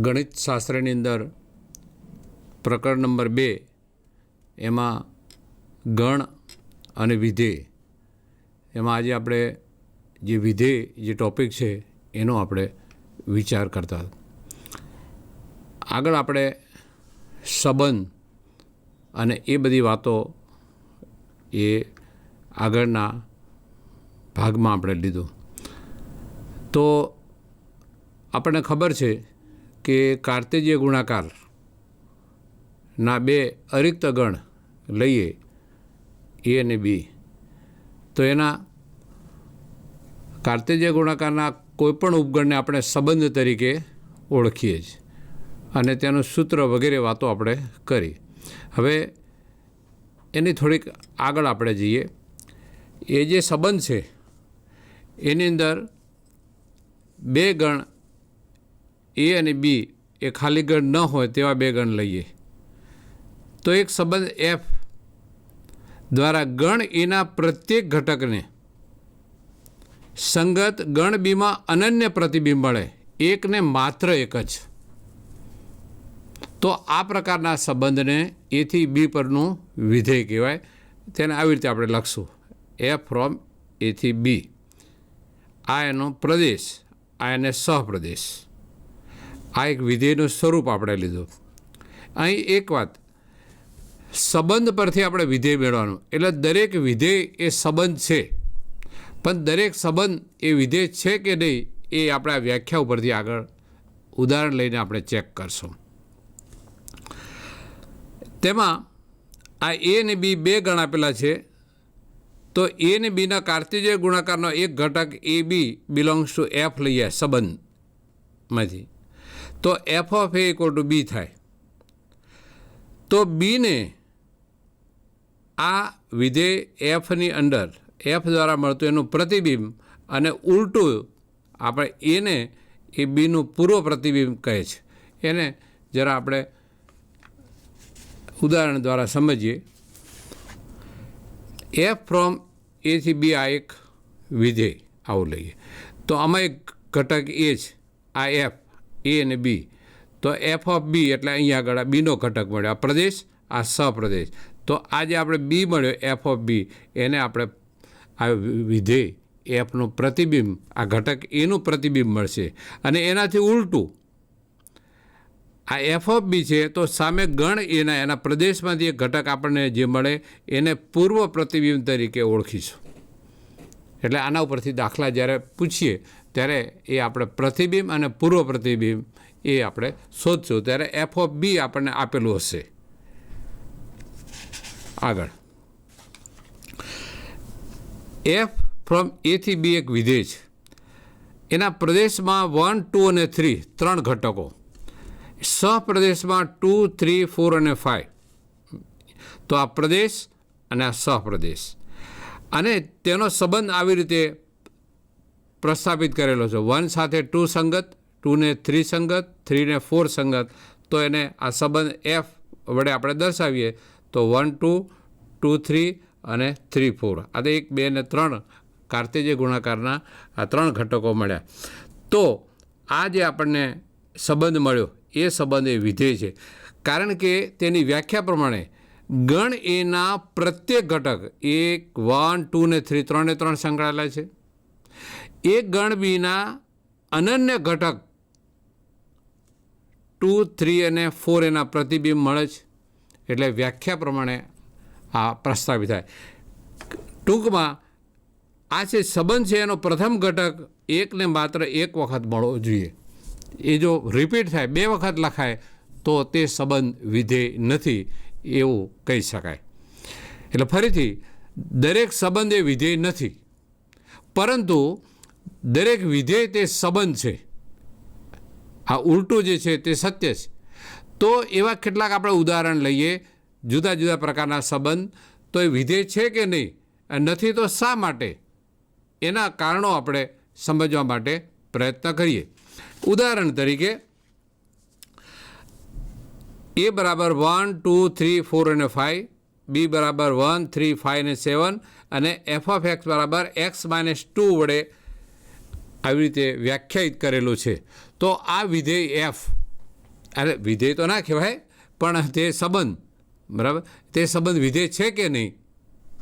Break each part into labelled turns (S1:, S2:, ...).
S1: ગણિત શાસ્ત્રની અંદર પ્રકરણ નંબર 2 એમાં ગણ અને વિધેય, એમાં આજે આપણે જે વિધેય જે ટૉપિક છે એનો આપણે વિચાર કરતા. આગળ આપણે સંબંધ અને એ બધી વાતો એ આગળના ભાગમાં આપણે લીધું. તો આપણને ખબર છે કે કાર્તેજીય ગુણાકારના બે અરિક્ત ગણ લઈએ એ અને બી, તો એના કાર્તેજીય ગુણાકારના કોઈપણ ઉપગણને આપણે સંબંધ તરીકે ઓળખીએ જ, અને તેનું સૂત્ર વગેરે વાતો આપણે કરી. હવે એની થોડીક આગળ આપણે જઈએ. એ જે સંબંધ છે એની અંદર બે ગણ એ અને બી એ ખાલી ગણ ન હોય તેવા બે ગણ લઈએ તો એક સંબંધ એફ દ્વારા ગણ એના પ્રત્યેક ઘટકને સંગત ગણ બીમાં અનન્ય પ્રતિબિંબ મળે, એકને માત્ર એક જ. તો આ પ્રકારના સંબંધને એથી બી પરનું વિધેય કહેવાય. તેને આવી રીતે આપણે લખશું, એફ ફ્રોમ એથી બી. આ એનો પ્રદેશ, આ એને સહપ્રદેશ. આ એક વિધેયનું સ્વરૂપ આપણે લીધું. અહીં એક વાત, સંબંધ પરથી આપણે વિધેય મેળવવાનું, એટલે દરેક વિધેય એ સંબંધ છે, પણ દરેક સંબંધ એ વિધેય છે કે નહીં એ આપણે આ વ્યાખ્યા ઉપરથી આગળ ઉદાહરણ લઈને આપણે ચેક કરશું. તેમાં આ એ અને બી બે ગણ આપેલા છે, તો એ અને બીના કાર્તેજીય ગુણાકારનો એક ઘટક a b belongs to f લઈએ સંબંધમાંથી, તો f of a equal to b થાય. તો બીને આ વિધેય એફની અંદર એફ દ્વારા મળતું એનું પ્રતિબિંબ અને ઉલટું આપણે એને એ બીનું પૂર્વ પ્રતિબિંબ કહે છે. એને જરા આપણે ઉદાહરણ દ્વારા સમજીએ. એફ ફ્રોમ એથી બી આ એક વિધેય આવું લઈએ, તો આમાં એક ઘટક એ છે, આ એફ એ અને બી. તો એફ ઓફ બી એટલે અહીંયા આગળ બીનો ઘટક મળ્યો, આ પ્રદેશ, આ સહપ્રદેશ. તો આ જે આપણે બી મળ્યો એફ ઓફ બી, એને આપણે આ વિધેય એફનું પ્રતિબિંબ, આ ઘટક એનું પ્રતિબિંબ મળશે. અને એનાથી ઉલટું આ એફ ઓફ બી છે, તો સામે ગણ એના પ્રદેશમાંથી એક ઘટક આપણને જે મળે એને પૂર્વ પ્રતિબિંબ તરીકે ઓળખીશું. એટલે આના ઉપરથી દાખલા જ્યારે પૂછીએ ત્યારે એ આપણે પ્રતિબિંબ અને પૂર્વ પ્રતિબિંબ એ આપણે શોધશું, ત્યારે એફ ઓફ બી આપણને આપેલું હશે. આગળ એફ ફ્રોમ એથી બી એક વિધેય છે, એના પ્રદેશમાં 1, 2 અને 3 ત્રણ ઘટકો, સહપ્રદેશમાં 2, 3, 4 અને 5. તો આ પ્રદેશ અને આ સહપ્રદેશ, અને તેનો સંબંધ આવી રીતે પ્રસ્થાપિત કરેલો છે. 1 સાથે 2 સંગત, 2 ને 3 સંગત, 3 ને 4 સંગત. તો એને આ સંબંધ એફ વડે આપણે દર્શાવીએ તો 1, 2, 2, 3 અને 3, 4. આ તો 1, 2 અને 3 કાર્તેજીય ગુણાકારના આ ત્રણ ઘટકો મળ્યા. તો આ જે આપણને સંબંધ મળ્યો એ સંબંધ એ વિધેય છે, કારણ કે તેની વ્યાખ્યા પ્રમાણે ગણ એના પ્રત્યેક ઘટક 1, 2 ને 3 ત્રણે ત્રણ સંકળાયેલા છે. એક ગણ બીના અનન્ય ઘટક 2, 3 અને 4 એના પ્રતિબિંબ મળે છે. એટલે વ્યાખ્યા પ્રમાણે આ પ્રસ્તાવિત થાય. ટૂંકમાં આ જે સંબંધ છે એનો પ્રથમ ઘટક એકને માત્ર એક વખત મળવો જોઈએ. એ જો રિપીટ થાય, બે વખત લખાય તો તે સંબંધ વિધેય નથી એવું કહી શકાય. એટલે ફરીથી દરેક સંબંધ એ વિધેય નથી, પરંતુ દરેક વિધેય તે સંબંધ છે. આ ઉલટું જે છે તે સત્ય છે. તો એવા કેટલાક આપણે ઉદાહરણ લઈએ, જુદા જુદા પ્રકારના સંબંધ. તો એ વિધેય છે કે નહીં, નથી તો શા માટે, એના કારણો આપણે સમજવા માટે પ્રયત્ન કરીએ. ઉદાહરણ તરીકે એ બરાબર 1, 2, 3, 4 અને 5, બી બરાબર 1, 3, 5 અને 7, અને એફ ઓફ એક્સ બરાબર x - 2 વડે આવી રીતે વ્યાખ્યાયિત કરેલું છે. તો આ વિધેય એફ અરે વિધેય તો ના કહેવાય, પણ તે સંબંધ, બરાબર, તે સંબંધ વિધેય છે કે નહીં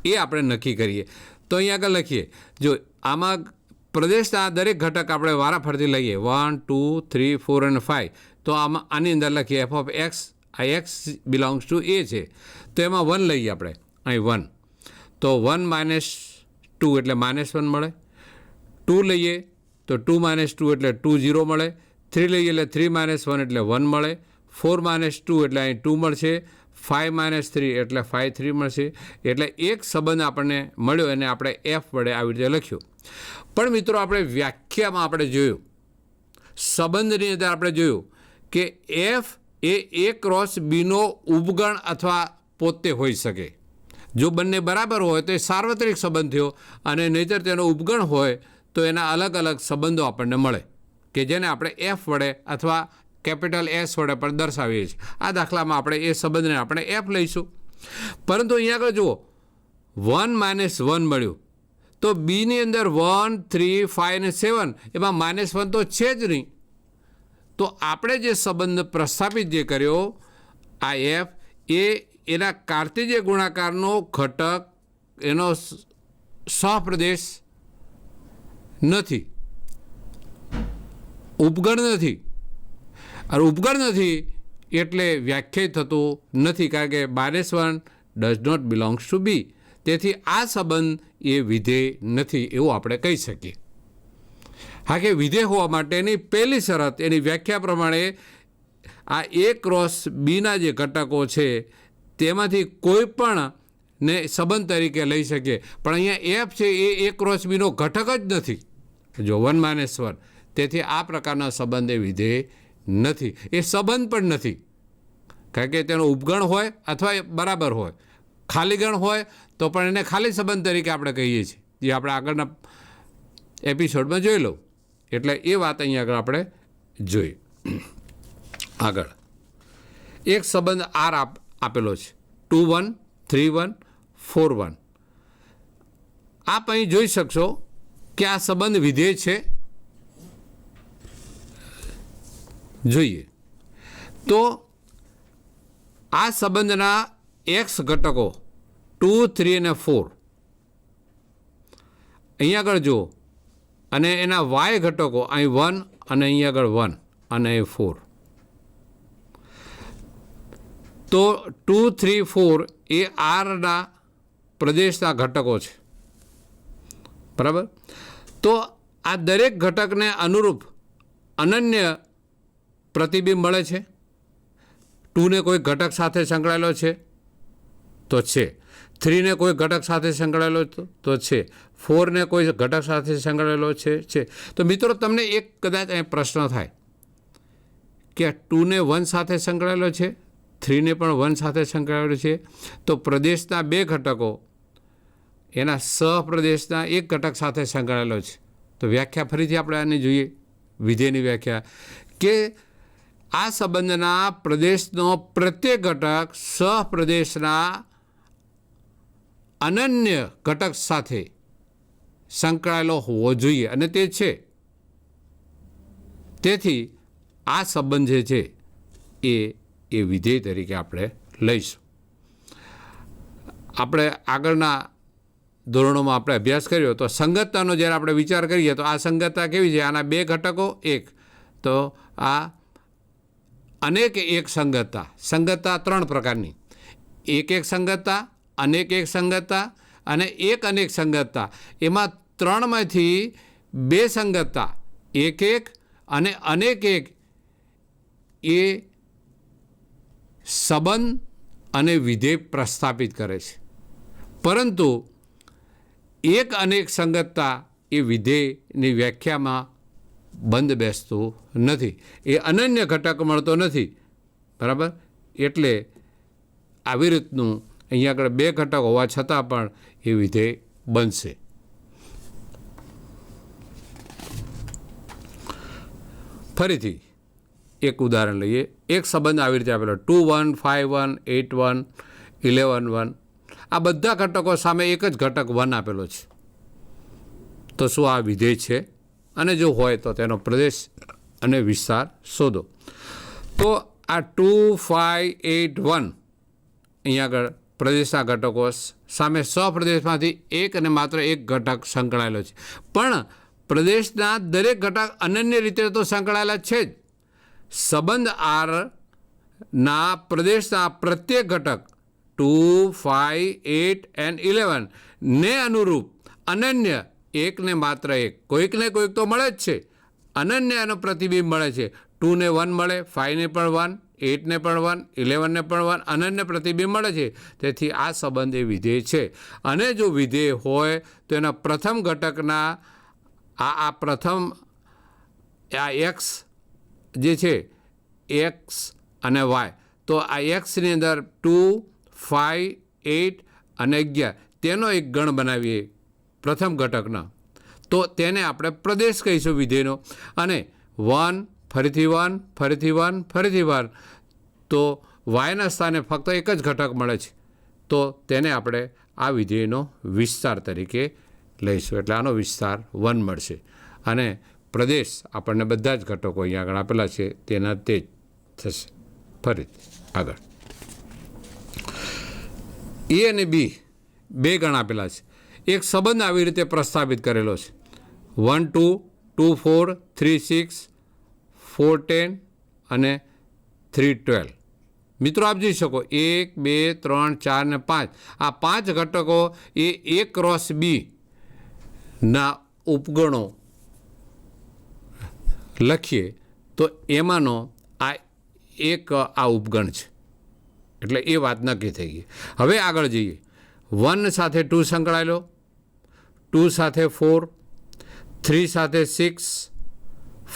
S1: એ આપણે નક્કી કરીએ. તો અહીંયા આગળ લખીએ, જો આમાં પ્રદેશના દરેક ઘટક આપણે વારાફરતી લઈએ 1 2 3 4 અને 5, તો આમાં આની અંદર લખીએ એફ ઓફ એક્સ, આ એક્સ બિલોંગ્સ ટુ એ છે, તો એમાં 1 લઈએ આપણે, અહીં 1, તો 1 - 2 એટલે -1 મળે. 2 લઈએ તો 2 - 2 એટલે 2 0 મળે. 3 લઈએ એટલે 3 - 1 એટલે 1 મળે. 4 - 2 એટલે અહીં 2 મળશે. 5 - 3 એટલે 5 3 મળશે. એટલે એક સંબંધ આપણને મળ્યો અને આપણે એફ વડે આવી રીતે લખ્યો. પણ મિત્રો આપણે વ્યાખ્યામાં આપણે જોયું, સંબંધની અંદર આપણે જોયું કે એફ એ A ક્રોસ બીનો ઉપગણ અથવા પોતે હોઈ શકે. જો બંને બરાબર હોય તો એ સાર્વત્રિક સંબંધ થયો, અને નહીંતર તેનો ઉપગણ હોય તો એના અલગ અલગ સંબંધો આપણને મળે કે જેને આપણે એફ વડે અથવા કેપિટલ એસ વડે પણ દર્શાવીએ છીએ. આ દાખલામાં આપણે એ સંબંધને આપણે એફ લઈશું. પરંતુ અહીંયા આગળ જુઓ 1 - 1 મળ્યું, તો બીની અંદર 1 3 5 અને 7 એમાં -1 તો છે જ નહીં. તો આપણે જે સંબંધ પ્રસ્થાપિત જે કર્યો આ એફ એ એના કાર્ટેજીય ગુણાકારનો ઘટક, એનો સહપ્રદેશ નથી, ઉપગણ નથી. અને ઉપગણ નથી એટલે વ્યાખ્યાયિત થતું નથી, કારણ કે -1 ડઝ નોટ બિલોંગ્સ ટુ બી. તેથી આ સંબંધ એ વિધેય નથી એવું આપણે કહી શકીએ. હા, કે વિધેય હોવા માટેની પહેલી શરત એની વ્યાખ્યા પ્રમાણે આ A ક્રોસ બીના જે ઘટકો છે તેમાંથી કોઈ પણ ને સંબંધ તરીકે લઈ શકીએ. પણ અહીંયા એફ છે એ A ક્રોસ બીનો ઘટક જ નથી, જો 1 - 1. તેથી આ પ્રકારના સંબંધ એ વિધેય નથી, એ સંબંધ પણ નથી, કારણ કે તેનો ઉપગણ હોય અથવા બરાબર હોય. ખાલી ગણ હોય તો પણ એને ખાલી સંબંધ તરીકે આપણે કહીએ છીએ, જે આપણે આગળના એપિસોડમાં જોઈ લઉં. એટલે એ વાત અહીંયા આગળ આપણે જોઈ. આગળ એક સંબંધ આર આપેલો છે 2 1 3 1 4 1. આપ અહીં જોઈ શકશો કે આ સંબંધ વિધેય છે. જોઈએ તો આ સંબંધના એક્સ ઘટકો 2 3 અને 4 અહીંયા આગળ જુઓ, અને એના વાય ઘટકો અહીં 1 અને અહીંયા આગળ 1 અને 4. તો 2 3 4 એ આરના પ્રદેશના ઘટકો છે, બરાબર. તો આ દરેક ઘટકને અનુરૂપ અનન્ય પ્રતિબિંબ મળે છે. 2ને કોઈ ઘટક સાથે સંકળાયેલો છે તો છે, 3ને કોઈ ઘટક સાથે સંકળાયેલો તો છે, 4ને કોઈ ઘટક સાથે સંકળાયેલો છે. તો મિત્રો તમને એક કદાચ અહીં પ્રશ્ન થાય કે 2ને 1 સાથે સંકળાયેલો છે, 3ને પણ 1 સાથે સંકળાયેલો છે, તો પ્રદેશના બે ઘટકો એના સહપ્રદેશના એક ઘટક સાથે સંકળાયેલો છે. તો વ્યાખ્યા ફરીથી આપણે આને જોઈએ, વિધેયની વ્યાખ્યા, કે આ સંબંધના પ્રદેશનો પ્રત્યેક ઘટક સહપ્રદેશના અનન્ય ઘટક સાથે સંકળાયેલો હોવો જોઈએ, અને તે છે. તેથી આ સંબંધ જે છે એ વિધેય તરીકે આપણે લઈશું. આપણે આગળના ધોરણોમાં આપણે અભ્યાસ કર્યો તો સંગતતાનો જ્યારે આપણે વિચાર કરીએ તો આ સંગતતા કેવી છે? આના બે ઘટકો એક, તો આ અનેક એક સંગતતા 3 પ્રકારની: એક સંગતતા, અનેક એક સંગતતા અને એક અનેક સંગતતા. એમાં 3માંથી 2 સંગતતા, એક અને અનેક એક, એ સંબંધ અને વિધેય પ્રસ્થાપિત કરે છે. પરંતુ એક અનેક સંગતતા એ વિધેયની વ્યાખ્યામાં બંધ બેસતું નથી, એ અનન્ય ઘટક મળતો નથી, બરાબર. એટલે આવી રીતનું અહીંયા આગળ 2 ઘટક હોવા છતાં પણ એ વિધેય બનશે. ફરીથી એક ઉદાહરણ લઈએ. એક સંબંધ આવી રીતે આપેલો 2 1 5 1 8 1 11 1. આ બધા ઘટકો સામે એક જ ઘટક 1 આપેલો છે. તો શું આ વિધેય છે? અને જો હોય તો તેનો પ્રદેશ અને વિસ્તાર શોધો. તો આ 2, 5, 8, 1 અહીંયા આગળ પ્રદેશના ઘટકો સામે સપ્રદેશમાંથી એક અને માત્ર એક ઘટક સંકળાયેલો છે, પણ પ્રદેશના દરેક ઘટક અનન્ય રીતે તો સંકળાયેલા છે જ. સંબંધ આરના પ્રદેશના પ્રત્યેક ઘટક 2, 5, 8 and 11 ને અનુરૂપ અનન્ય એકને માત્ર એક, કોઈકને કોઈક તો મળે જ છે, અનન્ય એનો પ્રતિબિંબ મળે છે. 2 ને 1 મળે, 5 ને પણ 1, 8 ને પણ 1, 11 ને પણ 1, અનન્ય પ્રતિબિંબ મળે છે. તેથી આ સંબંધ એ વિધેય છે. અને જો વિધેય હોય તો એના પ્રથમ ઘટકના પ્રથમ આ એક્સ જે છે, એક્સ અને વાય, તો આ એક્સની અંદર 2, 5, 8 અને 11 તેનો એક ગણ બનાવીએ પ્રથમ ઘટકનો, તો તેને આપણે પ્રદેશ કહીશું વિધેયનો. અને 1 ફરીથી 1 ફરીથી 1 ફરીથી 1, તો વાયના સ્થાને ફક્ત એક જ ઘટક મળે છે, તો તેને આપણે આ વિધેયનો વિસ્તાર તરીકે લઈશું. એટલે આનો વિસ્તાર 1 મળશે. અને પ્રદેશ આપણને બધા જ ઘટકો અહીંયા આગળ આપેલા છે તેના તે જ થશે. ફરી આગળ એ અને બી બે ગણ આપેલા છે. એક સંબંધ આવી રીતે પ્રસ્થાપિત કરેલો છે. 1, 2, 2, 4, 3, 6, 4, 10 અને 3, 12. મિત્રો આપ જોઈ શકો 1, 2, 3, 4 ને 5, આ 5 ઘટકો એ A ક્રોસ બી ના ઉપગણો લખીએ તો એમાંનો આ એક આ ઉપગણ છે. એટલે એ વાત નક્કી થઈ ગઈ. હવે આગળ જઈએ. 1 સાથે 2 સંકળાયેલો, 2 સાથે 4, 3 સાથે 6,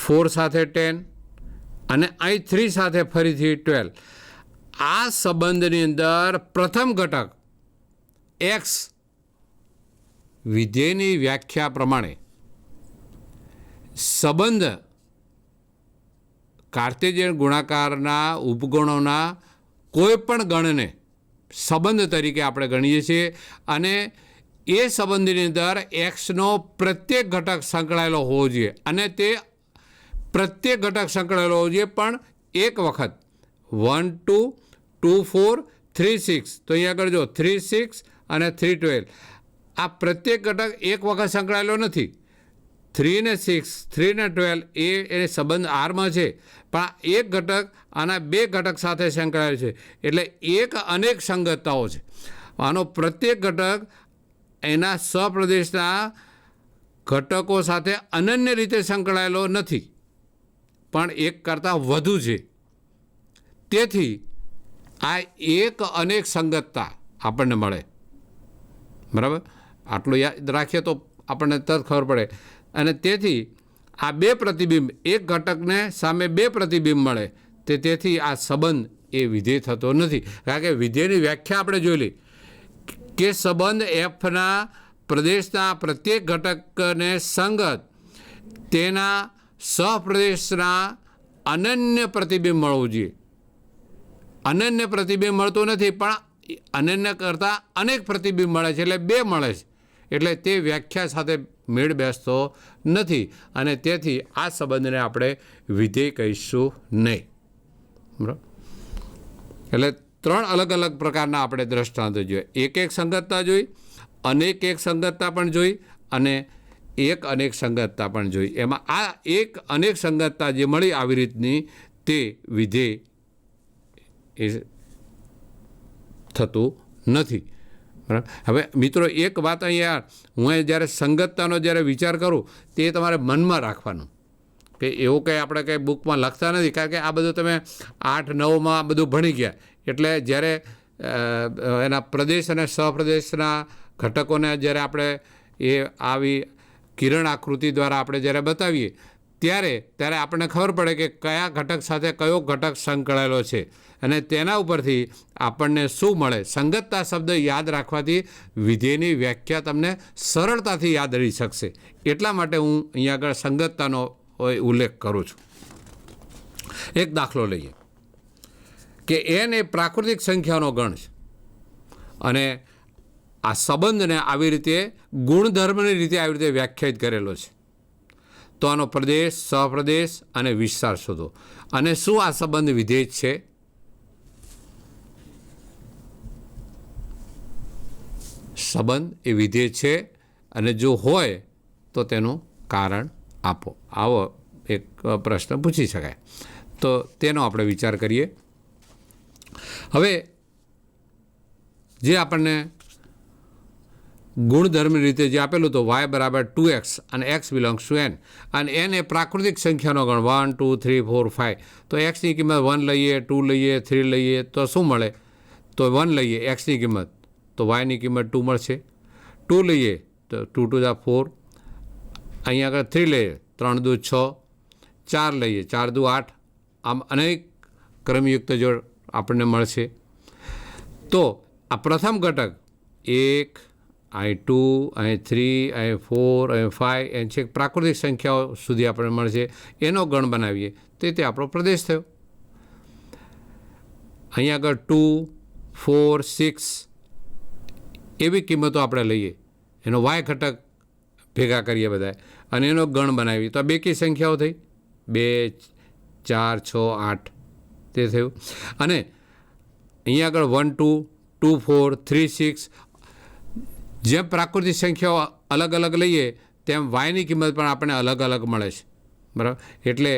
S1: 4 સાથે 10 અને અહીં 3 સાથે ફરીથી 12. આ સંબંધની અંદર પ્રથમ ઘટક એક્સ વિધેયની વ્યાખ્યા પ્રમાણે સંબંધ કાર્ટેશિયન ગુણાકારના ઉપગણોના કોઈ પણ ગણને સંબંધ તરીકે આપણે ગણીએ છીએ. અને એ સંબંધની અંદર એક્સનો પ્રત્યેક ઘટક સંકળાયેલો હોવો જોઈએ, અને તે પ્રત્યેક ઘટક સંકળાયેલો હોવો જોઈએ પણ એક વખત. 1, 2, 2, 4, 3, 6, તો અહીંયા આગળ જો 3, 6 અને 3, 12, આ પ્રત્યેક ઘટક એક વખત સંકળાયેલો નથી. 3 ને 6, 3 ને 12 એ સંબંધ આરમાં છે, પણ એક ઘટક આના બે ઘટક સાથે સંકળાયેલ છે. એટલે એક અનેક સંગતતાઓ છે. આનો પ્રત્યેક ઘટક એના સપ્રદેશના ઘટકો સાથે અનન્ય રીતે સંકળાયેલો નથી, પણ એક કરતાં વધુ છે. તેથી આ એક અનેક સંગતતા આપણને મળે. બરાબર, આટલું યાદ રાખીએ તો આપણને તરત ખબર પડે. અને તેથી આ બે પ્રતિબિંબ, એક ઘટકને સામે બે પ્રતિબિંબ મળે, તેથી આ સંબંધ એ વિધેય થતો નથી. કારણ કે વિધેયની વ્યાખ્યા આપણે જોઈ લઈ કે સંબંધ એફના પ્રદેશના પ્રત્યેક ઘટકને સંગત તેના સહપ્રદેશના અનન્ય પ્રતિબિંબ મળવું જોઈએ. અનન્ય પ્રતિબિંબ મળતું નથી, પણ અનન્ય કરતાં અનેક પ્રતિબિંબ મળે છે, એટલે બે મળે છે. એટલે તે વ્યાખ્યા સાથે મેળ બેસતો નથી, અને તેથી આ સંબંધને આપણે વિધેય કહીશું નહીં. બરાબર. એટલે 3 અલગ અલગ પ્રકારના આપણે દ્રષ્ટાંતો જોઈએ. એક સંગતતા જોઈ, અનેક એક સંગતતા પણ જોઈ, અને એક અનેક સંગતતા પણ જોઈ. એમાં આ એક અનેક સંગતતા જે મળી આવી રીતની, તે વિધેય એ થતું નથી. બરાબર. હવે મિત્રો એક વાત અહીંયા હું જ્યારે સંગતતાનો જ્યારે વિચાર કરું તે તમારે મનમાં રાખવાનું કે એવું કંઈ આપણે કંઈ બુકમાં લખતા નથી. કારણ કે આ બધું તમે 8, 9માં બધું ભણી ગયા. એટલે જ્યારે એના પ્રદેશ અને સહપ્રદેશના ઘટકોને જ્યારે આપણે એ આવી કિરણ આકૃતિ દ્વારા આપણે જ્યારે બતાવીએ ત્યારે આપણને ખબર પડે કે કયા ઘટક સાથે કયો ઘટક સંકળાયેલો છે, અને તેના ઉપરથી આપણને શું મળે. સંગતતા શબ્દ યાદ રાખવાથી વિધેયની વ્યાખ્યા તમને સરળતાથી યાદ રહી શકશે. એટલા માટે હું અહીંયા આગળ સંગતતાનો ઉલ્લેખ કરું છું. એક દાખલો લઈએ કે n એ પ્રાકૃતિક સંખ્યાનો ગણ છે, અને આ સંબંધને આવી રીતે ગુણધર્મની રીતે આવી રીતે વ્યાખ્યાયિત કરેલો છે. તો આનો પ્રદેશ, સહપ્રદેશ અને વિસ્તાર શોધો. અને શું આ સંબંધ વિધેય છે? સંબંધ એ વિધેય છે, અને જો હોય તો તેનું કારણ આપો. આવો એક પ્રશ્ન પૂછી શકાય. તો તેનો આપણે વિચાર કરીએ. હવે જે આપણને ગુણધર્મની રીતે જે આપેલું તો y બરાબર 2x અને x બિલોંગ્સ ટુ n, અને n એ પ્રાકૃતિક સંખ્યાનો ગણ 1 2 3 4 5. તો xની કિંમત 1 લઈએ, 2 લઈએ, 3 લઈએ તો શું મળે? તો 1 લઈએ xની કિંમત, તો yની કિંમત 2 મળશે. 2 લઈએ તો 2 2 4, અહીંયા આગળ 3 લઈએ 3 2 6, 4 લઈએ 4 2 8. આમ અનેક ક્રમયુક્ત જોડ આપણને મળશે. તો આ પ્રથમ ઘટક 1, અહીં 2, અહીં 3, અહીં 4, અહીં 5, અહીં છેક પ્રાકૃતિક સંખ્યાઓ સુધી આપણને મળશે. એનો ગણ બનાવીએ તો તે આપણો પ્રદેશ થયો. અહીં આગળ 2, 4, 6 એવી કિંમતો આપણે લઈએ, એનો વાય ઘટક ભેગા કરીએ બધા અને એનો ગણ બનાવીએ તો આ બેકી સંખ્યાઓ થઈ 2, 4, 6, 8 તે થયું. અને અહીંયા આગળ 1 2, 2 4, 3 6 જેમ પ્રાકૃતિક સંખ્યાઓ અલગ અલગ લઈએ તેમ વાયની કિંમત પણ આપણને અલગ અલગ મળે છે, બરાબર. એટલે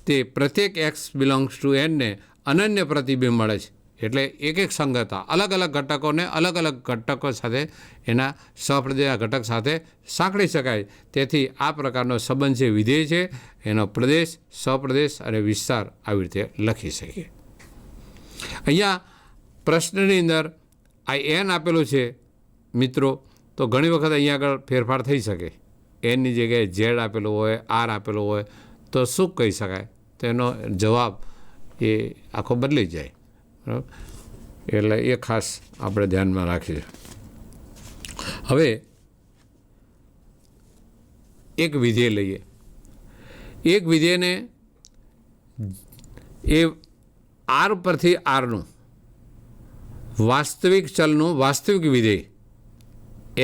S1: તે પ્રત્યેક એક્સ બિલોંગ્સ ટુ એનને અનન્ય પ્રતિબિંબ મળે છે. એટલે એક એક સંગતતા અલગ અલગ ઘટકોને અલગ અલગ ઘટકો સાથે એના સહપ્રદેશના ઘટક સાથે સાંકળી શકાય. તેથી આ પ્રકારનો સંબંધ છે વિધેય છે, એનો પ્રદેશ, સહપ્રદેશ અને વિસ્તાર આવી રીતે લખી શકીએ. અહીંયા પ્રશ્નની અંદર આ એન આપેલું છે મિત્રો, તો ઘણી વખત અહીંયા આગળ ફેરફાર થઈ શકે. એનની જગ્યાએ ઝેડ આપેલો હોય, આર આપેલો હોય તો શું કહી શકાય? તેનો જવાબ એ આખો બદલી જાય, બરાબર. એટલે એ ખાસ આપણે ધ્યાનમાં રાખીએ. હવે એક વિધેય લઈએ. એક વિધેયને એ આર પરથી આરનું વાસ્તવિક ચલનું વાસ્તવિક વિધેય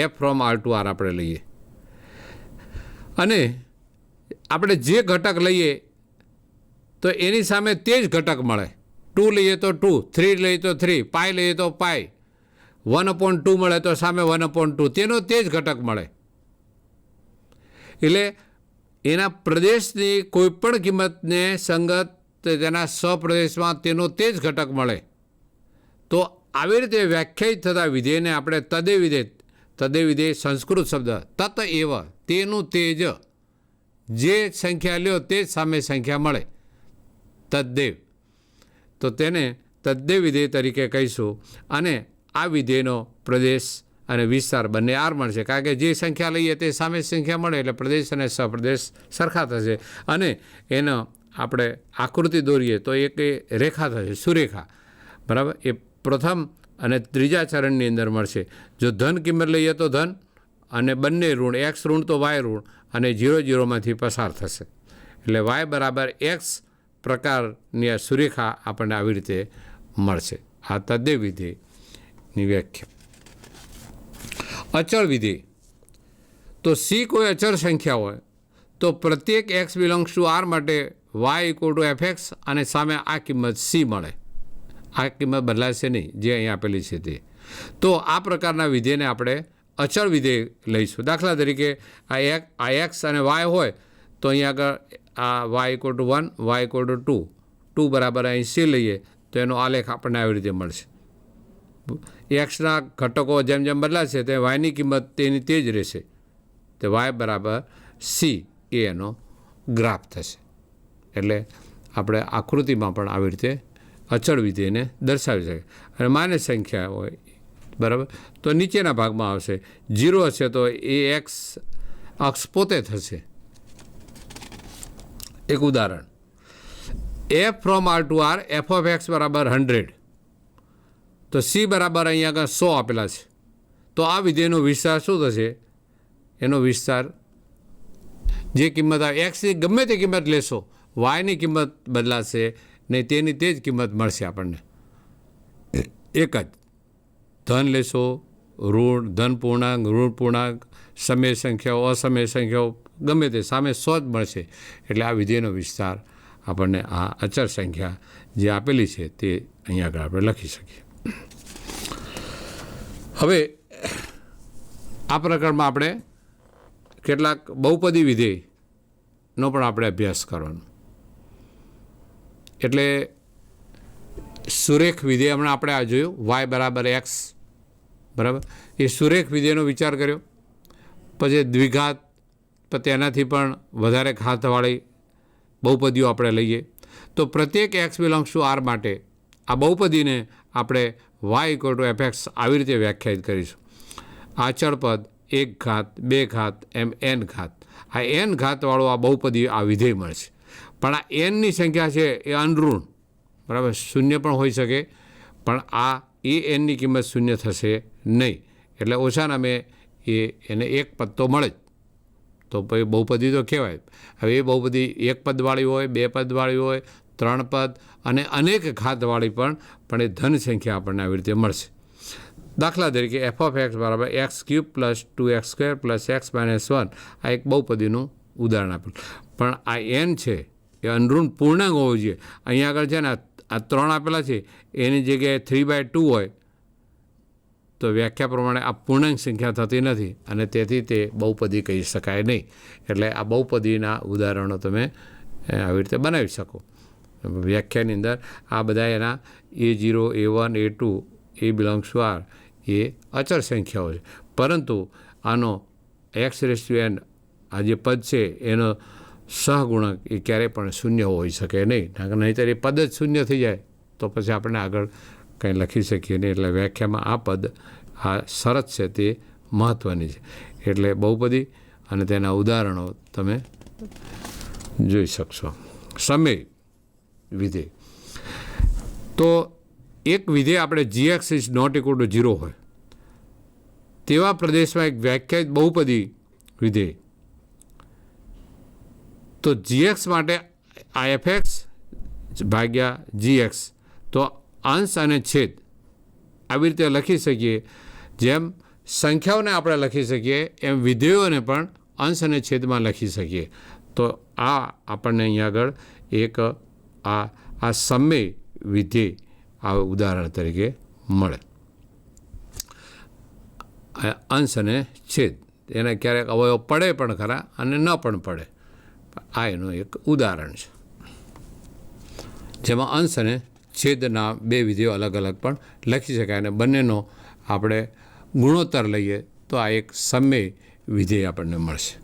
S1: F from R to R આપણે લઈએ. અને આપણે જે ઘટક લઈએ તો એની સામે તે જ ઘટક મળે. 2 લઈએ તો 2, 3 લઈએ તો 3, પાઈ લઈએ તો પાઈ, 1/2 મળે તો સામે 1/2, તેનો તે જ ઘટક મળે. એટલે એના પ્રદેશની કોઈપણ કિંમતને સંગત તેના સપ્રદેશમાં તેનો તે જ ઘટક મળે. તો આવી રીતે વ્યાખ્યાયિત થતા વિધેયને આપણે તદે વિધેય સંસ્કૃત શબ્દ તત એવ, તેનું તે જ, જે સંખ્યા લ્યો તે જ સામે સંખ્યા મળે, તદ્દેવ. તો તેને તદ્દેવ વિધેય તરીકે કહીશું. અને આ વિધેયનો પ્રદેશ અને વિસ્તાર બંને આર મળશે, કારણ કે જે સંખ્યા લઈએ તે સામે સંખ્યા મળે એટલે પ્રદેશ અને સપ્રદેશ સરખા થશે. અને એનો આપણે આકૃતિ દોરીએ તો એક રેખા થશે, સુરેખા, બરાબર. એ પ્રથમ અને ત્રીજા ચરણની અંદર મળશે. જો ધન કિંમત લઈએ તો ધન, અને બંને ઋણ, એક્સ ઋણ તો વાય ઋણ, અને 0 0માંથી પસાર થશે. એટલે વાય બરાબર એક્સ પ્રકારની આ સુરેખા આપણને આવી રીતે મળશે. આ તદ્દેવ વિધેયની વ્યાખ્યા. અચળ વિધેય. તો સી કોઈ અચળ સંખ્યા હોય તો પ્રત્યેક એક્સ બિલોંગ્સ ટુ આર માટે Y equal to F X અને સામે આ કિંમત સી મળે. આ કિંમત બદલાશે નહીં જે અહીં આપેલી છે તે. તો આ પ્રકારના વિધેયને આપણે અચળ વિધેય લઈશું. દાખલા તરીકે આ એક્સ અને વાય હોય તો અહીં આગળ આ Y equal to 1, Y equal to 2 બરાબર અહીં સી લઈએ તો એનો આલેખ આપણને આવી રીતે મળશે. એક્સના ઘટકો જેમ જેમ બદલાશે તે વાયની કિંમત તેની તે જ રહેશે. તે વાય બરાબર સી એ એનો ગ્રાફ થશે. એટલે આપણે આકૃતિમાં પણ આવી રીતે અચળ વિધેયને દર્શાવી શકીએ. અને માન્ય સંખ્યા હોય, બરાબર, તો નીચેના ભાગમાં આવશે. 0 હશે તો એ એક્સ અક્ષ પોતે થશે. એક ઉદાહરણ, F from R to R F of X બરાબર 100, તો સી બરાબર અહીંયા આગળ 100 આપેલા છે. તો આ વિધેયનો વિસ્તાર શું થશે? એનો વિસ્તાર જે કિંમત આવે એક્સની ગમે તે કિંમત લેશો, વાયની કિંમત બદલાશે નહીં, તેની તે જ કિંમત મળશે આપણને. એક જ ધન લેશો, ઋણ, ધન પૂર્ણાંક, ઋણ પૂર્ણાંક, સમય સંખ્યાઓ, અસમય સંખ્યાઓ, ગમે તે સામે 100 જ મળશે. એટલે આ વિધેયનો વિસ્તાર આપણને આ અચળ સંખ્યા જે આપેલી છે તે અહીંયા આગળ આપણે લખી શકીએ. હવે આ પ્રકારમાં આપણે કેટલાક બહુપદી વિધેયનો પણ આપણે અભ્યાસ કરવાનો. એટલે સુરેખ વિધેય હમણાં આપણે આ જોયું વાય બરાબર એક્સ, બરાબર, એ સુરેખ વિધેયનો વિચાર કર્યો. પછી દ્વિઘાત, તો તેનાથી પણ વધારે ઘાતવાળી બહુપદીઓ આપણે લઈએ તો પ્રત્યેક એક્સ બિલોંગ્સ ટુ આર માટે આ બહુપદીને આપણે Y equal to F X આવી રીતે વ્યાખ્યાયિત કરીશું. આ અચળ પદ 1 ઘાત 2 ઘાત એમ n ઘાત, આ n ઘાતવાળું આ બહુપદી આ વિધેય મળશે. પણ આ એનની સંખ્યા છે એ અનઋણ, બરાબર, શૂન્ય પણ હોઈ શકે, પણ આ એ એનની કિંમત શૂન્ય થશે નહીં. એટલે ઓછા નામે એને એક પદ તો મળે જ, તો પછી બહુપદી તો કહેવાય. હવે એ બહુપદી 1 પદવાળી હોય, 2 પદવાળી હોય, 3 પદ અને અનેક ઘાતવાળી પણ એ ધન સંખ્યા આપણને આવી રીતે મળશે. દાખલા તરીકે એફ ઓફ એક્સ બરાબર x³ + 2x² + x - 1 આ એક બહુપદીનું ઉદાહરણ આપેલું. પણ આ n છે એ અનઋણ પૂર્ણાંક હોવો જોઈએ. અહીંયા આગળ છે ને આ 3 આપેલા છે એની જગ્યાએ 3/2 હોય તો વ્યાખ્યા પ્રમાણે આ પૂર્ણાંક સંખ્યા થતી નથી અને તેથી તે બહુપદી કહી શકાય નહીં. એટલે આ બહુપદીના ઉદાહરણો તમે આવી રીતે બનાવી શકો. વ્યાખ્યાની અંદર આ બધા એના a0, a1, a2, એ બિલોંગ્સ ટુ આર એ અચળ સંખ્યાઓ છે. પરંતુ આનો x⁴n આ જે પદ છે એનો સહગુણક એ ક્યારેય પણ શૂન્ય હોઈ શકે નહીં. નહીંતર એ પદ જ શૂન્ય થઈ જાય તો પછી આપણે આગળ કંઈ લખી શકીએ નહીં. એટલે વ્યાખ્યામાં આ પદ આ શરત છે તે મહત્ત્વની છે. એટલે બહુપદી અને તેના ઉદાહરણો તમે જોઈ શકશો. સમય વિધેય તો એક વિધેય આપણે gx is not equal to 0 હોય તેવા પ્રદેશમાં એક વ્યાખ્યાયિત બહુપદી વિધેય, તો gx માટે આ fx ભાગ્યા gx, તો અંશ અને છેદ આવી રીતે લખી શકીએ. જેમ સંખ્યાઓને આપણે લખી શકીએ એમ વિધેયોને પણ અંશ અને છેદમાં લખી શકીએ. તો આ આપણને અહીંયા આગળ એક આ સમય વિધેય આ ઉદાહરણ તરીકે મળે. અંશ અને છેદ એને ક્યારેક અવયવ પડે પણ ખરા અને ન પણ પડે. આ એનું એક ઉદાહરણ છે જેમાં અંશ અને છેદના બે વિધેયો અલગ અલગ પણ લખી શકાય અને બંનેનો આપણે ગુણોત્તર લઈએ તો આ એક સમય વિધેય આપણને મળશે.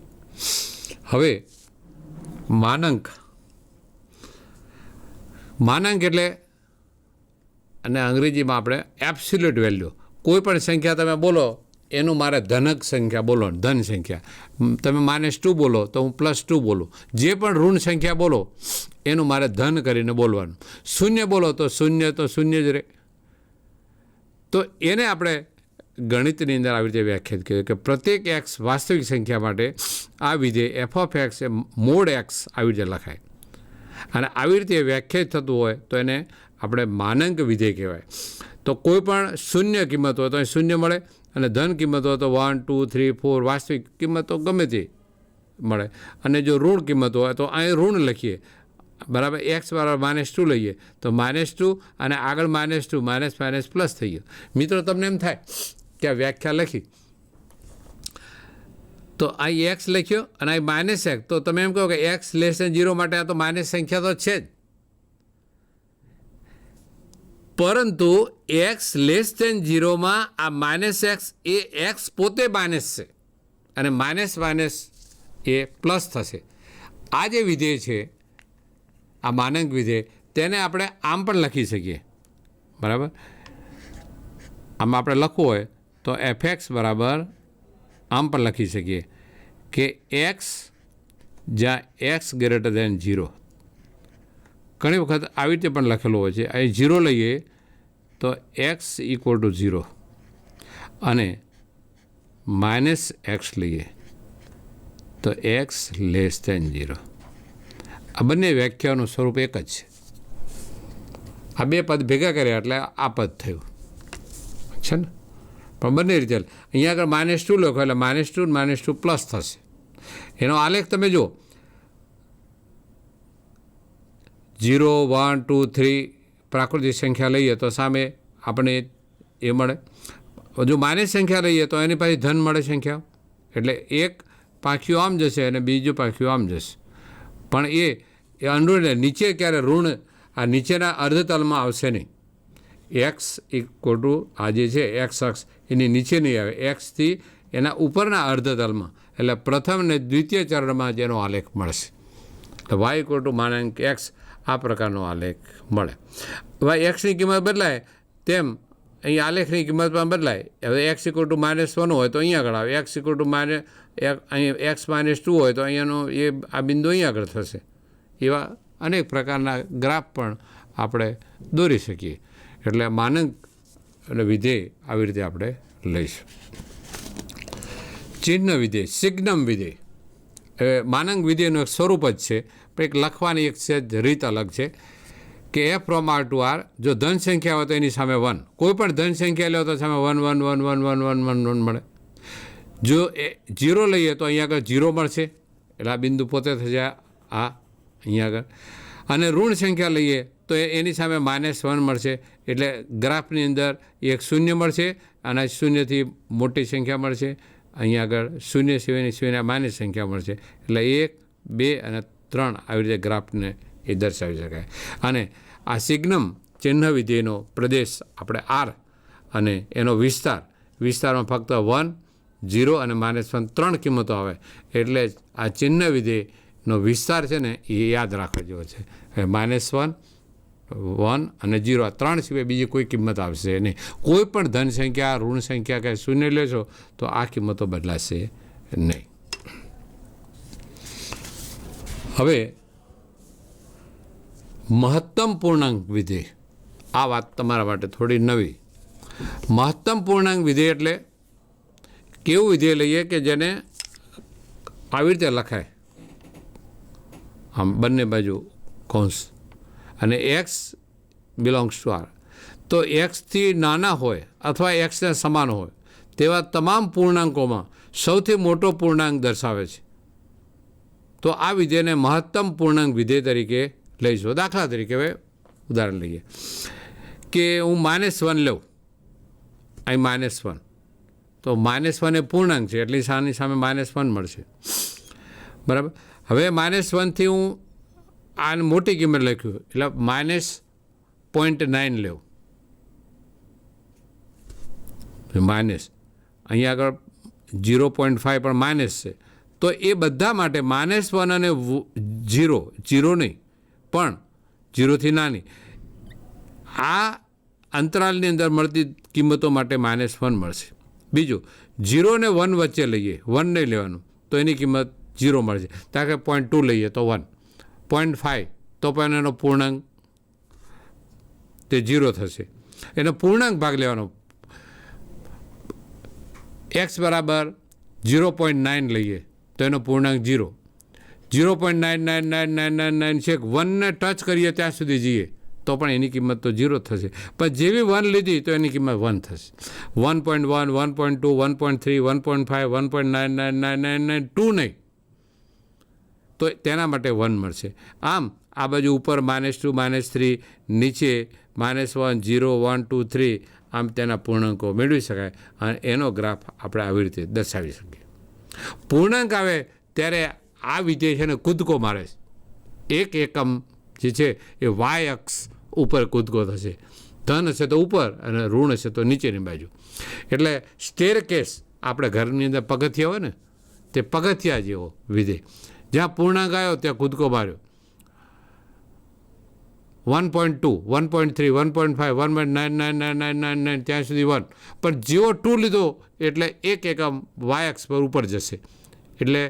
S1: હવે માનાંક એટલે અને અંગ્રેજીમાં આપણે એબ્સોલ્યુટ વેલ્યુ. કોઈ પણ સંખ્યા તમે બોલો એનું મારે ધનક સંખ્યા બોલો, ધન સંખ્યા. તમે -2 બોલો તો હું +2 બોલું. જે પણ ઋણ સંખ્યા બોલો એનું મારે ધન કરીને બોલવાનું. શૂન્ય બોલો તો શૂન્ય જ રહે. તો એને આપણે ગણિતની અંદર આવી રીતે વ્યાખ્યાયિત કર્યું કે પ્રત્યેક એક્સ વાસ્તવિક સંખ્યા માટે આ વિધેય F of x A mode x આવી રીતે લખાય. અને આવી રીતે વ્યાખ્યાયિત થતું હોય તો એને આપણે માનાંક વિધેય કહેવાય. તો કોઈ પણ શૂન્ય કિંમત હોય તો અહીં શૂન્ય મળે અને ધન કિંમત હોય તો 1, 2, 3, 4 વાસ્તવિક કિંમતો ગમે તે મળે. અને જો ઋણ કિંમત હોય તો અહીં ઋણ લખીએ, બરાબર. એક્સ બરાબર -2 લઈએ તો -2 અને આગળ -2 માઇનસ પ્લસ થઈ ગયો. મિત્રો તમને એમ થાય કે આ વ્યાખ્યા લખી તો અહીં એક્સ લખ્યો અને અહીં -x, તો તમે એમ કહો કે x<0 માટે આ તો માઇનસ સંખ્યા તો છે જ. પરંતુ x 0માં આ -x એ x પોતે માઇનસ છે અને માઇનસ એ પ્લસ થશે. આ જે વિધેય છે આ માનાંક વિધેય તેને આપણે આમ પણ લખી શકીએ, બરાબર. આમાં આપણે લખવું હોય તો fx બરાબર આમ પણ લખી શકીએ કે x જ્યાં x 0. ઘણી વખત આવી રીતે પણ લખેલું હોય છે. અહીં 0 લઈએ તો x = 0 અને -x લઈએ તો x<0. આ બંને વ્યાખ્યાનું સ્વરૂપ એક જ છે. આ બે પદ ભેગા કર્યા એટલે આ પદ થયું છે ને. પણ બંને રીતે અહીંયા આગળ -2 લખો એટલે -2 પ્લસ થશે એનો આલેખ તમે જુઓ, 0, 1, 2, 3 પ્રાકૃતિક સંખ્યા લઈએ તો સામે આપણે એ મળે. જો માઇનસ સંખ્યા લઈએ તો એની પાસે ધન મળે સંખ્યા. એટલે એક પાંખીઓ આમ જશે અને બીજું પાંખીઓ આમ જશે. પણ એ અનુરૂપ નીચે ક્યારે ઋણ આ નીચેના અર્ધતલમાં આવશે નહીં. એક્સ ઇક્વલ ટુ આ જે છે એક્સ અક્ષ એની નીચે નહીં આવે, એક્સથી એના ઉપરના અર્ધતલમાં, એટલે પ્રથમ અને દ્વિતીય ચરણમાં જેનો આલેખ મળશે. તો વાય ઇક્વલ ટુ માનાંક એક્સ આ પ્રકારનો આલેખ મળે. હવે એક્સની કિંમત બદલાય તેમ અહીં આલેખની કિંમત પણ બદલાય. હવે એક્સ ઇક્વલ ટુ -1 હોય તો અહીંયા આગળ આવે, એક્સ ઇક્વલ ટુ અહીં એક્સ -2 હોય તો અહીંયાનો એ આ બિંદુ અહીંયા આગળ થશે. એવા અનેક પ્રકારના ગ્રાફ પણ આપણે દોરી શકીએ. એટલે માનાંક અને વિધેય આવી રીતે આપણે લઈશું. ચિહ્ન વિધેય, સિગ્નમ વિધેય એ માનાંક વિધેયનું એક સ્વરૂપ જ છે, પણ એક લખવાની એક રીત અલગ છે કે f from R to R, જો ધન સંખ્યા હોય તો એની સામે 1, કોઈ પણ ધન સંખ્યા લો તો સામે 1 1 1 1 1 1 1 1 મળે. જો 0 લઈએ તો અહીંયા આગળ 0 મળશે, એટલે આ બિંદુ પોતે થશે આ અહીંયા આગળ. અને ઋણ સંખ્યા લઈએ તો એની સામે -1 મળશે, એટલે ગ્રાફની અંદર એક શૂન્ય મળશે અને શૂન્યથી મોટી સંખ્યા મળશે. અહીંયા આગળ શૂન્ય સિવાયની માઇનસ સંખ્યા મળશે. એટલે 1, 2 અને 3 આવી રીતે ગ્રાફને એ દર્શાવી શકાય. અને આ સિગ્નમ ચિહ્ન વિધેયનો પ્રદેશ આપણે R અને એનો વિસ્તારમાં ફક્ત 1, 0 અને -1 3 કિંમતો આવે. એટલે આ ચિહ્ન વિધેયનો વિસ્તાર છે ને એ યાદ રાખવા જેવો છે. -1, 1 અને 0 આ 3 સિવાય બીજી કોઈ કિંમત આવશે નહીં. કોઈ પણ ધન સંખ્યા, ઋણ સંખ્યા કે શૂન્ય લેશો તો આ કિંમતો બદલાશે નહીં. હવે મહત્તમ પૂર્ણાંક વિધેય, આ વાત તમારા માટે થોડી નવી. મહત્તમ પૂર્ણાંક વિધેય એટલે કેવું વિધેય લઈએ કે જેને આવી રીતે લખાય, આમ બંને બાજુ કૌંસ, અને એક્સ બિલોંગ્સ ટુ આર. તો એક્સથી નાના હોય અથવા એક્સને સમાન હોય તેવા તમામ પૂર્ણાંકોમાં સૌથી મોટો પૂર્ણાંક દર્શાવે છે. તો આ વિધેયને મહત્તમ પૂર્ણાંક વિધેય તરીકે લઈશું. દાખલા તરીકે હવે ઉદાહરણ લઈએ કે હું -1 લઉં, અહીં -1, તો -1 એ પૂર્ણાંક છે એટલે આની સામે -1 મળશે, બરાબર. હવે -1થી હું આને મોટી કિંમત લખ્યું એટલે -0.9 લેવું, અહીંયા આગળ 0.5 પણ માઇનસ છે. તો એ બધા માટે -1 અને 0 નહીં પણ 0થી નાની આ અંતરાલની અંદર મળતી કિંમતો માટે -1 મળશે. બીજું 0 ને 1 વચ્ચે લઈએ, 1 નહીં લેવાનું તો એની કિંમત 0 મળશે. કારણ કે 0.2 લઈએ તો 1, 0.5 તો પણ એનો પૂર્ણાંક તે 0 થશે. એનો પૂર્ણાંક ભાગ લેવાનો. x બરાબર 0.9 લઈએ તો એનો પૂર્ણાંક 0, 0.99999 છે. 1ને ટચ કરીએ ત્યાં સુધી જઈએ તો પણ એની કિંમત તો 0 થશે. પણ જેવી 1 લીધી તો એની કિંમત 1 થશે. 1.1, 1.2, 1.3, 1.5, 1.99999 નહીં તો તેના માટે 1 મળશે. આમ આ બાજુ ઉપર -2, -3, નીચે -1, 0, 1, 2, 3 આમ તેના પૂર્ણાંકો મેળવી શકાય અને એનો ગ્રાફ આપણે આવી રીતે દર્શાવી શકીએ. પૂર્ણાંક આવે ત્યારે આ વિધેય છે ને કૂદકો મારે છે. એક એકમ જે છે એ વાય અક્ષ ઉપર કૂદકો થશે. ધન હશે તો ઉપર અને ઋણ હશે તો નીચેની બાજુ. એટલે સ્ટેરકેસ આપણે ઘરની અંદર પગથિયા હોય ને તે પગથિયા જેવો વિધેય. જ્યાં પૂર્ણાંક આવ્યો ત્યાં કૂદકો માર્યો. 1.2, 1.3, 1.5, 1.99999 ત્યાં સુધી 1. પણ જેવો 2 લીધો એટલે એક એકમ વાય અક્ષ પર ઉપર જશે એટલે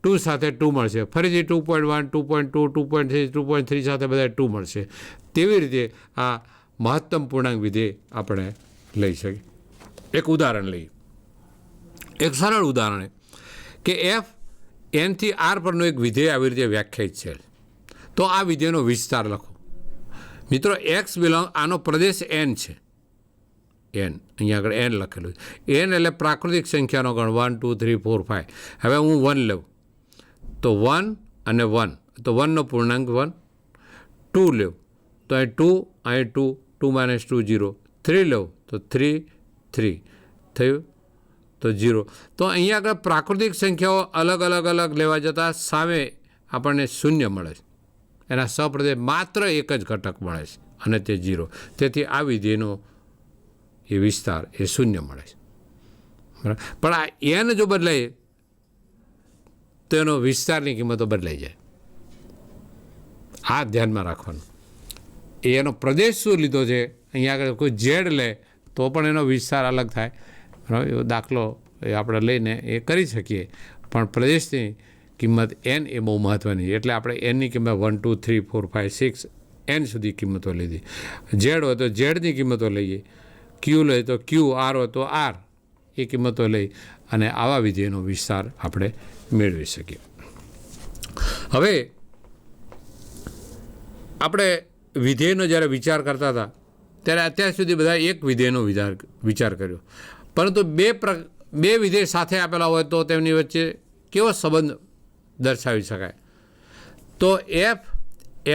S1: 2 સાથે 2 મળશે. ફરીથી 2.1, 2.2, 2.3, 2.3 સાથે બધા 2 મળશે. તેવી રીતે આ મહત્તમ પૂર્ણાંક વિધેય આપણે લઈ શકીએ. એક ઉદાહરણ લઈએ. એક સરળ ઉદાહરણ કે f nથી r પરનું એક વિધેય આવી રીતે વ્યાખ્યાયિત છે. તો આ વિધેયનો વિસ્તાર લખો. મિત્રો એક્સ આનો પ્રદેશ n છે. n અહીંયા આગળ n લખેલું છે. n એટલે પ્રાકૃતિક સંખ્યાનો ગણ 1, 2, 3, 4, 5. હવે હું 1 લઉં તો 1 અને 1, તો 1નો પૂર્ણાંક 1, 2 લેવું તો અહીં 2, અહીં 2, 2 - 2 0, 3 લેવું તો 3, 3 થયું તો 0. તો અહીંયા આગળ પ્રાકૃતિક સંખ્યાઓ અલગ અલગ અલગ લેવા જતાં સામે આપણને શૂન્ય મળે છે. એના સહપ્રદેશ માત્ર એક જ ઘટક મળે છે અને તે 0. તેથી આ વિધેયનો એ વિસ્તાર એ શૂન્ય મળે છે. બરાબર. પણ આ એન જો બદલાય તો એનો વિસ્તારની કિંમતો બદલાઈ જાય. આ ધ્યાનમાં રાખવાનું. એનો પ્રદેશ શું લીધો છે, અહીંયા આગળ કોઈ ઝેડ લે તો પણ એનો વિસ્તાર અલગ થાય. બરાબર. એવો દાખલો એ આપણે લઈને એ કરી શકીએ, પણ પ્રદેશની કિંમત એન એ બહુ મહત્ત્વની છે. એટલે આપણે એનની કિંમત 1 2 3 4 5 6 એન સુધી કિંમતો લીધી. ઝેડ હોય તો ઝેડની કિંમતો લઈએ, ક્યુ લઈએ તો ક્યુ, આર હોય તો આર, એ કિંમતો લઈ અને આવા વિધેયનો વિસ્તાર આપણે મેળવી શકીએ. હવે આપણે વિધેયનો જ્યારે વિચાર કરતા હતા ત્યારે અત્યાર સુધી બધા એક વિધેયનો વિચાર કર્યો, પરંતુ બે વિધેય સાથે આપેલા હોય તો તેમની વચ્ચે કેવો સંબંધ દર્શાવી શકાય? તો એફ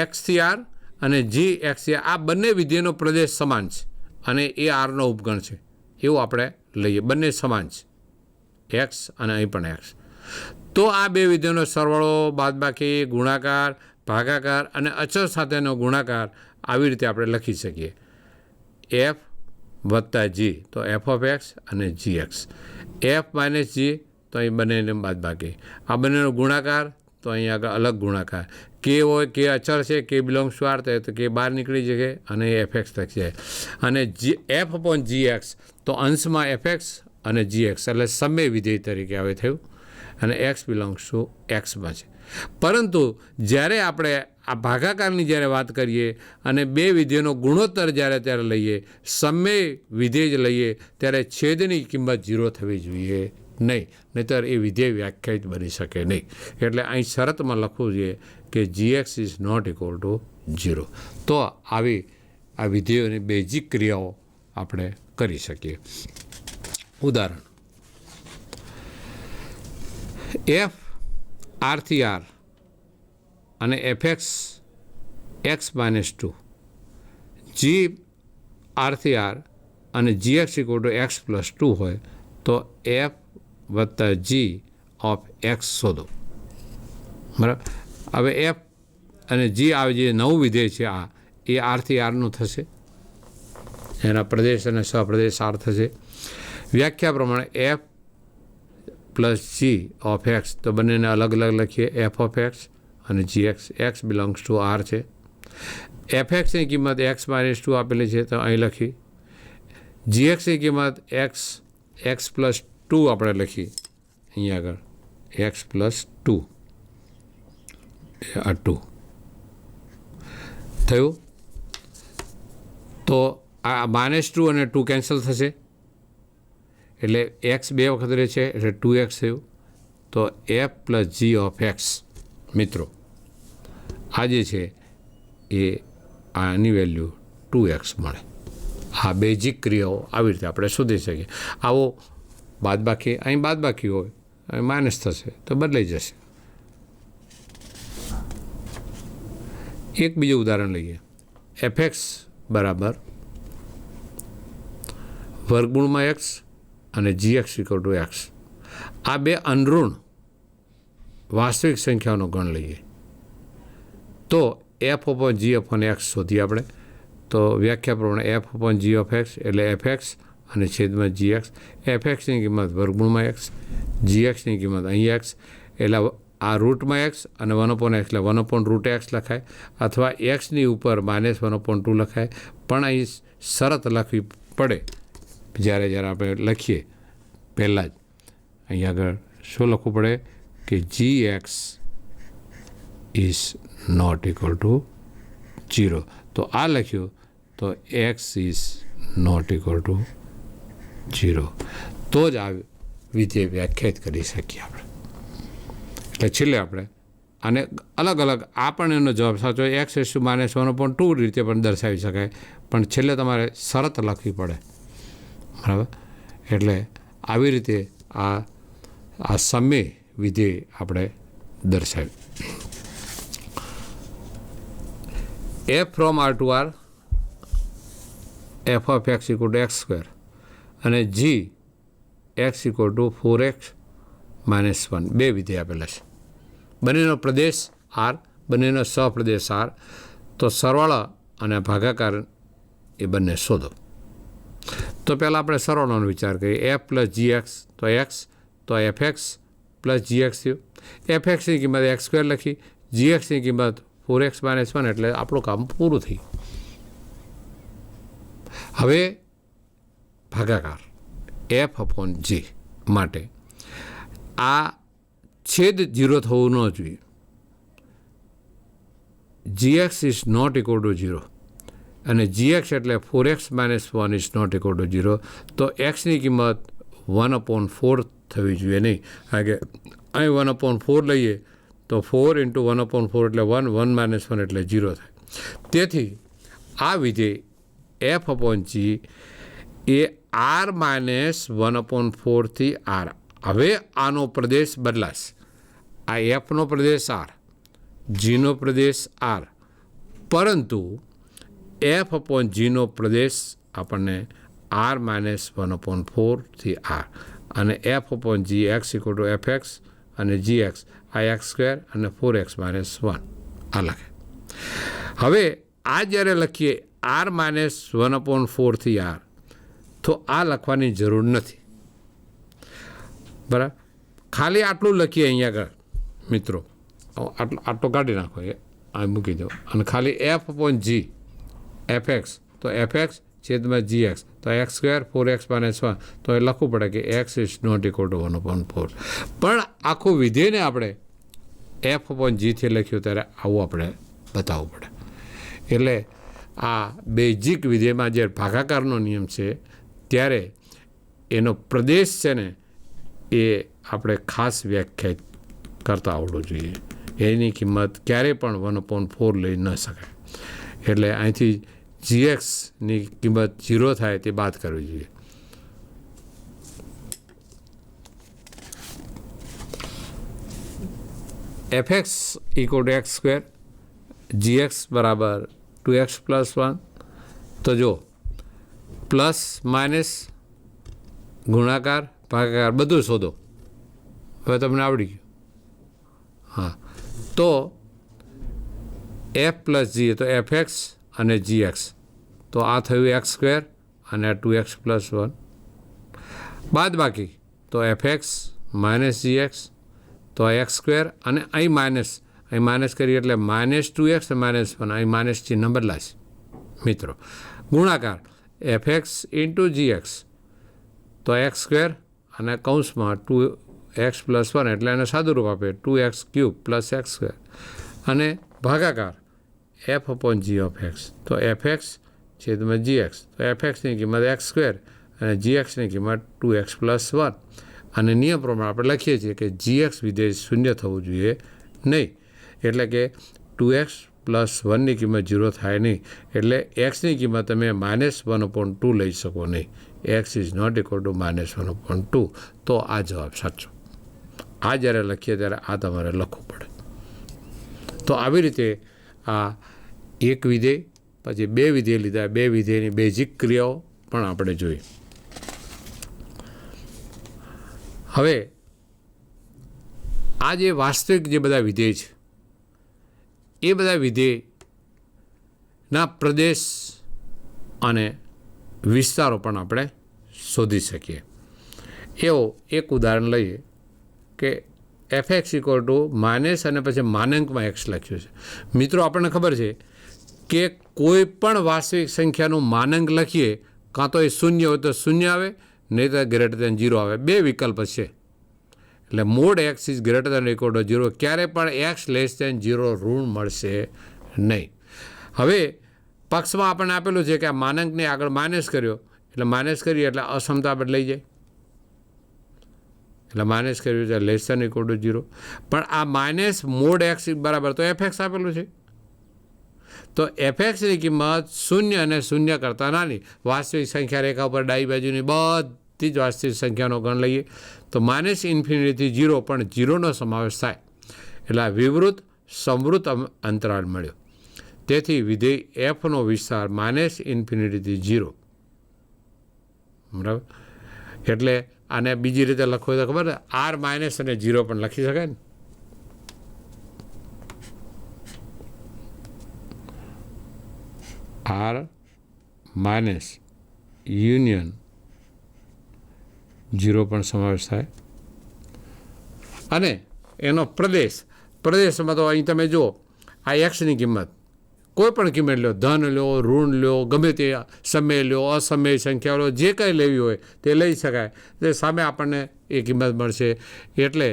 S1: એક્સથી આર અને જી એક્સથી આર, આ બંને વિધેયનો પ્રદેશ સમાન છે અને એ આરનો ઉપગણ છે એવું આપણે લઈએ. બંને સમાન છે, એક્સ અને અહીં પણ એક્સ. તો આ બે વિધેયનો સરવાળો, બાદબાકી, ગુણાકાર, ભાગાકાર અને અચળ સાથેનો ગુણાકાર આવી રીતે આપણે લખી શકીએ. એફ વત્તા જી તો એફ ઓફ એક્સ અને જી એક્સ, એફ માઇનસ જી તો અહીં બંનેને બાદબાકી, આ બંનેનો ગુણાકાર તો અહીં આગળ અલગ ગુણાકાર. કે હોય, કે અચળ છે, કે બિલોંગ્સ ટુ આર થાય તો કે બહાર નીકળી જશે અને એફ એક્સ લખી જાય. અને એફ અપોન જી એક્સ તો અંશમાં એફ એક્સ અને જી એક્સ એટલે સમય વિધેય તરીકે હવે થયું અને એક્સ બિલોંગ્સ ટુ એક્સમાં છે. પરંતુ જ્યારે આપણે આ ભાગાકારની જ્યારે વાત કરીએ અને બે વિધેયનો ગુણોત્તર ત્યારે લઈએ, સમય વિધેય જ લઈએ, ત્યારે છેદની કિંમત 0 થવી જોઈએ નહીં, નહીંતર એ વિધેય વ્યાખ્યાયિત બની શકે નહીં. એટલે અહીં શરતમાં લખવું જોઈએ કે gx is not equal to 0. તો આવી આ વિધેયોની બેઝિક ક્રિયાઓ આપણે કરી શકીએ. ઉદાહરણ, એફ આરથી આર અને એફ એક્સ એક્સ -2, જી આરથી આર અને G X equal to X +2 હોય તો એફ વત્તા જી ઓફ એક્સ શોધો. બરાબર. હવે એફ અને જી આવે જે નવું વિધેય છે આ એ આરથી આરનું થશે, એના પ્રદેશ અને સહપ્રદેશ આર થશે. વ્યાખ્યા પ્રમાણે F plus G of X તો બંનેને અલગ અલગ લખીએ, એફ ઓફ એક્સ અને G X. X belongs to R છે. એફ એક્સની કિંમત એક્સ -2 આપેલી છે તો અહીં લખી. જી એક્સની કિંમત એક્સ +2 આપણે લખી અહીંયા આગળ, એક્સ +2 આ 2 થયું. તો આ -2 અને 2 કેન્સલ થશે એટલે એક્સ 2 વખત રહે છે એટલે 2x થયું. તો F plus G of X, મિત્રો આ જે છે એ આની વેલ્યુ 2x મળે. આ બેઝિક ક્રિયાઓ આવી રીતે આપણે શોધી શકીએ. આવો બાદબાકી, અહીં બાદબાકી હોય અહીં માઇનસ થશે તો બદલાઈ જશે. એક બીજું ઉદાહરણ લઈએ. એફ એક્સ બરાબર વર્ગમૂળમાં એક્સ અને G X equal to X. આ બે અનઋણ વાસ્તવિક સંખ્યાઓનો ગણ લઈએ તો F upon G upon X શોધીએ આપણે. તો વ્યાખ્યા પ્રમાણે F upon G of X એટલે એફ એક્સ અને છેદમાં જી એક્સ. એફ એક્સની કિંમત વર્ગમૂળમાં એક્સ, જી એક્સની કિંમત અહીં એક્સ એટલે આ રૂટમાં એક્સ અને 1/x એટલે 1/√x લખાય, અથવા એક્સની ઉપર -1/2 લખાય. પણ અહીં શરત લખવી પડે જ્યારે આપણે લખીએ પહેલાં જ અહીં આગળ શું લખવું પડે કે G X is not equal to 0. તો આ લખ્યું તો X is not equal to 0. તો જ આ વિધેય વ્યાખ્યાયિત કરી શકીએ આપણે. એટલે છેલ્લે આપણે આને અલગ અલગ, આ પણ એનો જવાબ સાચો એક્સ -1/2 રીતે પણ દર્શાવી શકાય, પણ છેલ્લે તમારે શરત લખવી પડે. બરાબર. એટલે આવી રીતે આ સમય વિધેય આપણે દર્શાવી. F from R to R F of X equal to X square અને G X equal two 4x - 1 બે વિધેય આપેલા છે. બંનેનો પ્રદેશ આર, બંનેનો સહપ્રદેશ આર. તો સરવાળા અને ભાગાકાર એ બંને શોધો. તો પહેલાં આપણે સરવાળાનો વિચાર કરીએ. એફ પ્લસ જી એક્સ તો એક્સ, તો F X plus G X થયું. એફ એક્સની કિંમત એક્સ સ્ક્વેર લખી, જી એક્સની કિંમત 4x - 1 એટલે આપણું કામ પૂરું થયું. હવે ભાગાકાર એફ અપોન જી માટે આ છેદ 0 થવું ન જોઈએ. G X is not equal to 0 અને જી એક્સ એટલે 4x - 1 is not equal to 0. તો એક્સની કિંમત 1/4 થવી જોઈએ નહીં. કારણ કે અહીં 1/4 લઈએ તો 4 × 1/4 એટલે 1, 1 - 1 એટલે 0 થાય. તેથી આ વિધેય એફ અપોન જી એ આર -1/4 થી આર. હવે આનો પ્રદેશ બદલાશે. આ એફનો પ્રદેશ આર, જીનો પ્રદેશ આર, પરંતુ એફ અપોન જીનો પ્રદેશ આપણને આર -1/4 થી આર અને F upon G X equal to F X અને જી એક્સ આ એક્સ સ્ક્વેર અને 4x - 1 આ લખે. હવે આ જ્યારે લખીએ આર -1/4 થી આર તો આ લખવાની જરૂર નથી. બરાબર, ખાલી આટલું લખીએ અહીંયા આગળ મિત્રો, આટલો કાઢી નાખો, આ મૂકી દો અને ખાલી F upon G F X તો એફ એક્સ છેદમાં જી એક્સ તો એક્સ સ્ક્વેર 4x - 1 તો એ લખવું પડે કે X is not equal to 1/4. પણ આખું વિધેયને આપણે એફ અપોન જીથી લખ્યું ત્યારે આવું આપણે બતાવવું પડે. એટલે આ બેઝિક વિધેયમાં જે ભાગાકારનો નિયમ છે ત્યારે એનો પ્રદેશ છે ને એ આપણે ખાસ વ્યાખ્યાયિત કરતા આવડવું જોઈએ. એની કિંમત ક્યારેય પણ 1/4 લઈ ન શકાય. એટલે અહીંથી જીએક્સની કિંમત 0 થાય તે બાદ કરવી જોઈએ. F X equal to X square, G X બરાબર 2x + 1. તો જો પ્લસ માઇનસ ગુણાકાર ભાગાકાર બધું શોધો. હવે તમને આવડી ગયું. હા, તો એફ પ્લસ જી તો એફ એક્સ અને જી એક્સ તો આ થયું એક્સ સ્ક્વેર અને 2x + 1 બાદ બાકી તો F X minus G X તો એક્સ સ્ક્વેર અને અહીં માઇનસ કરીએ એટલે -2x અને -1 અહીં માઇનસ ચિહ્ન બદલાશે મિત્રો. ગુણાકાર એફ એક્સ × જી એક્સ તો એક્સ સ્ક્વેર અને કૌંસમાં 2x + 1 એટલે એને સાદું રૂપ આપે 2x³ + x સ્ક્વેર અને ભાગાકાર F upon G of X તો એફ એક્સ છેદમાં જી એક્સ તો એફ એક્સની કિંમત એક્સ સ્ક્વેર અને જી એક્સની કિંમત 2x + 1 અને નિયમ પ્રમાણે આપણે લખીએ છીએ કે જી એક્સ વિધેય 0 થવું જોઈએ નહીં. એટલે કે 2x + 1ની કિંમત 0 થાય નહીં. એટલે એક્સની કિંમત તમે -1/2 લઈ શકો નહીં. X is not equal to -1/2. તો આ જવાબ સાચો. આ જ્યારે લખીએ ત્યારે આ તમારે લખવું પડે. તો આવી રીતે આ એક વિધેય પછી બે વિધેય લીધા, બે વિધેયની બેઝિક ક્રિયાઓ પણ આપણે જોઈ. હવે આ જે વાસ્તવિક જે બધા વિધેય છે એ બધા વિધેયના પ્રદેશ અને વિસ્તારો પણ આપણે શોધી શકીએ. એવો એક ઉદાહરણ લઈએ કે F X equal two minus અને પછી માનાંકમાં એક્સ લખ્યું છે. મિત્રો આપણને ખબર છે કે કોઈ પણ વાસ્તવિક સંખ્યાનું માનાંક લખીએ કાં તો એ 0 હોય તો 0 આવે, નહીં તો >0 આવે. બે વિકલ્પ છે. એટલે મોડ એક્સ ઇઝ > = 0 ક્યારે પણ x <0 ઋણ મળશે નહીં. હવે પક્ષમાં આપણને આપેલું છે કે આ માનાંકને આગળ માઇનસ કર્યો એટલે માઇનસ કરીએ એટલે અસમતા બદલાઈ જાય. એટલે માઇનસ કર્યું એટલે < <0. પણ આ માઇનસ મોડ એક્સ બરાબર તો એફ એક્સ આપેલું છે. તો એફ એક્સની કિંમત 0 અને 0 કરતાં નાની વાસ્તવિક સંખ્યા રેખા ઉપર ડાબી બાજુની બધી જ વાસ્તવિક સંખ્યાનો ગણ લઈએ તો -∞ થી 0 પણ 0નો સમાવેશ થાય. એટલે આ વિવૃત સમવૃત અંતરાલ મળ્યો. તેથી વિધેય એફનો વિસ્તાર -ઇન્ફિનિટીથી 0. બરાબર. એટલે આને બીજી રીતે લખવું હોય તો ખબર આર માઇનસ અને 0 પણ લખી શકાય ને. આર માઇનસ યુનિયન 0 પણ સમાવેશ થાય. અને એનો પ્રદેશમાં તો અહીં તમે જુઓ, આ એક્સની કિંમત કોઈ પણ કિંમત લો, ધન લો, ઋણ લો, ગમે તે સમય લો, અસમય સંખ્યા લો, જે કંઈ લેવી હોય તે લઈ શકાય. તે સામે આપણને એ કિંમત મળશે. એટલે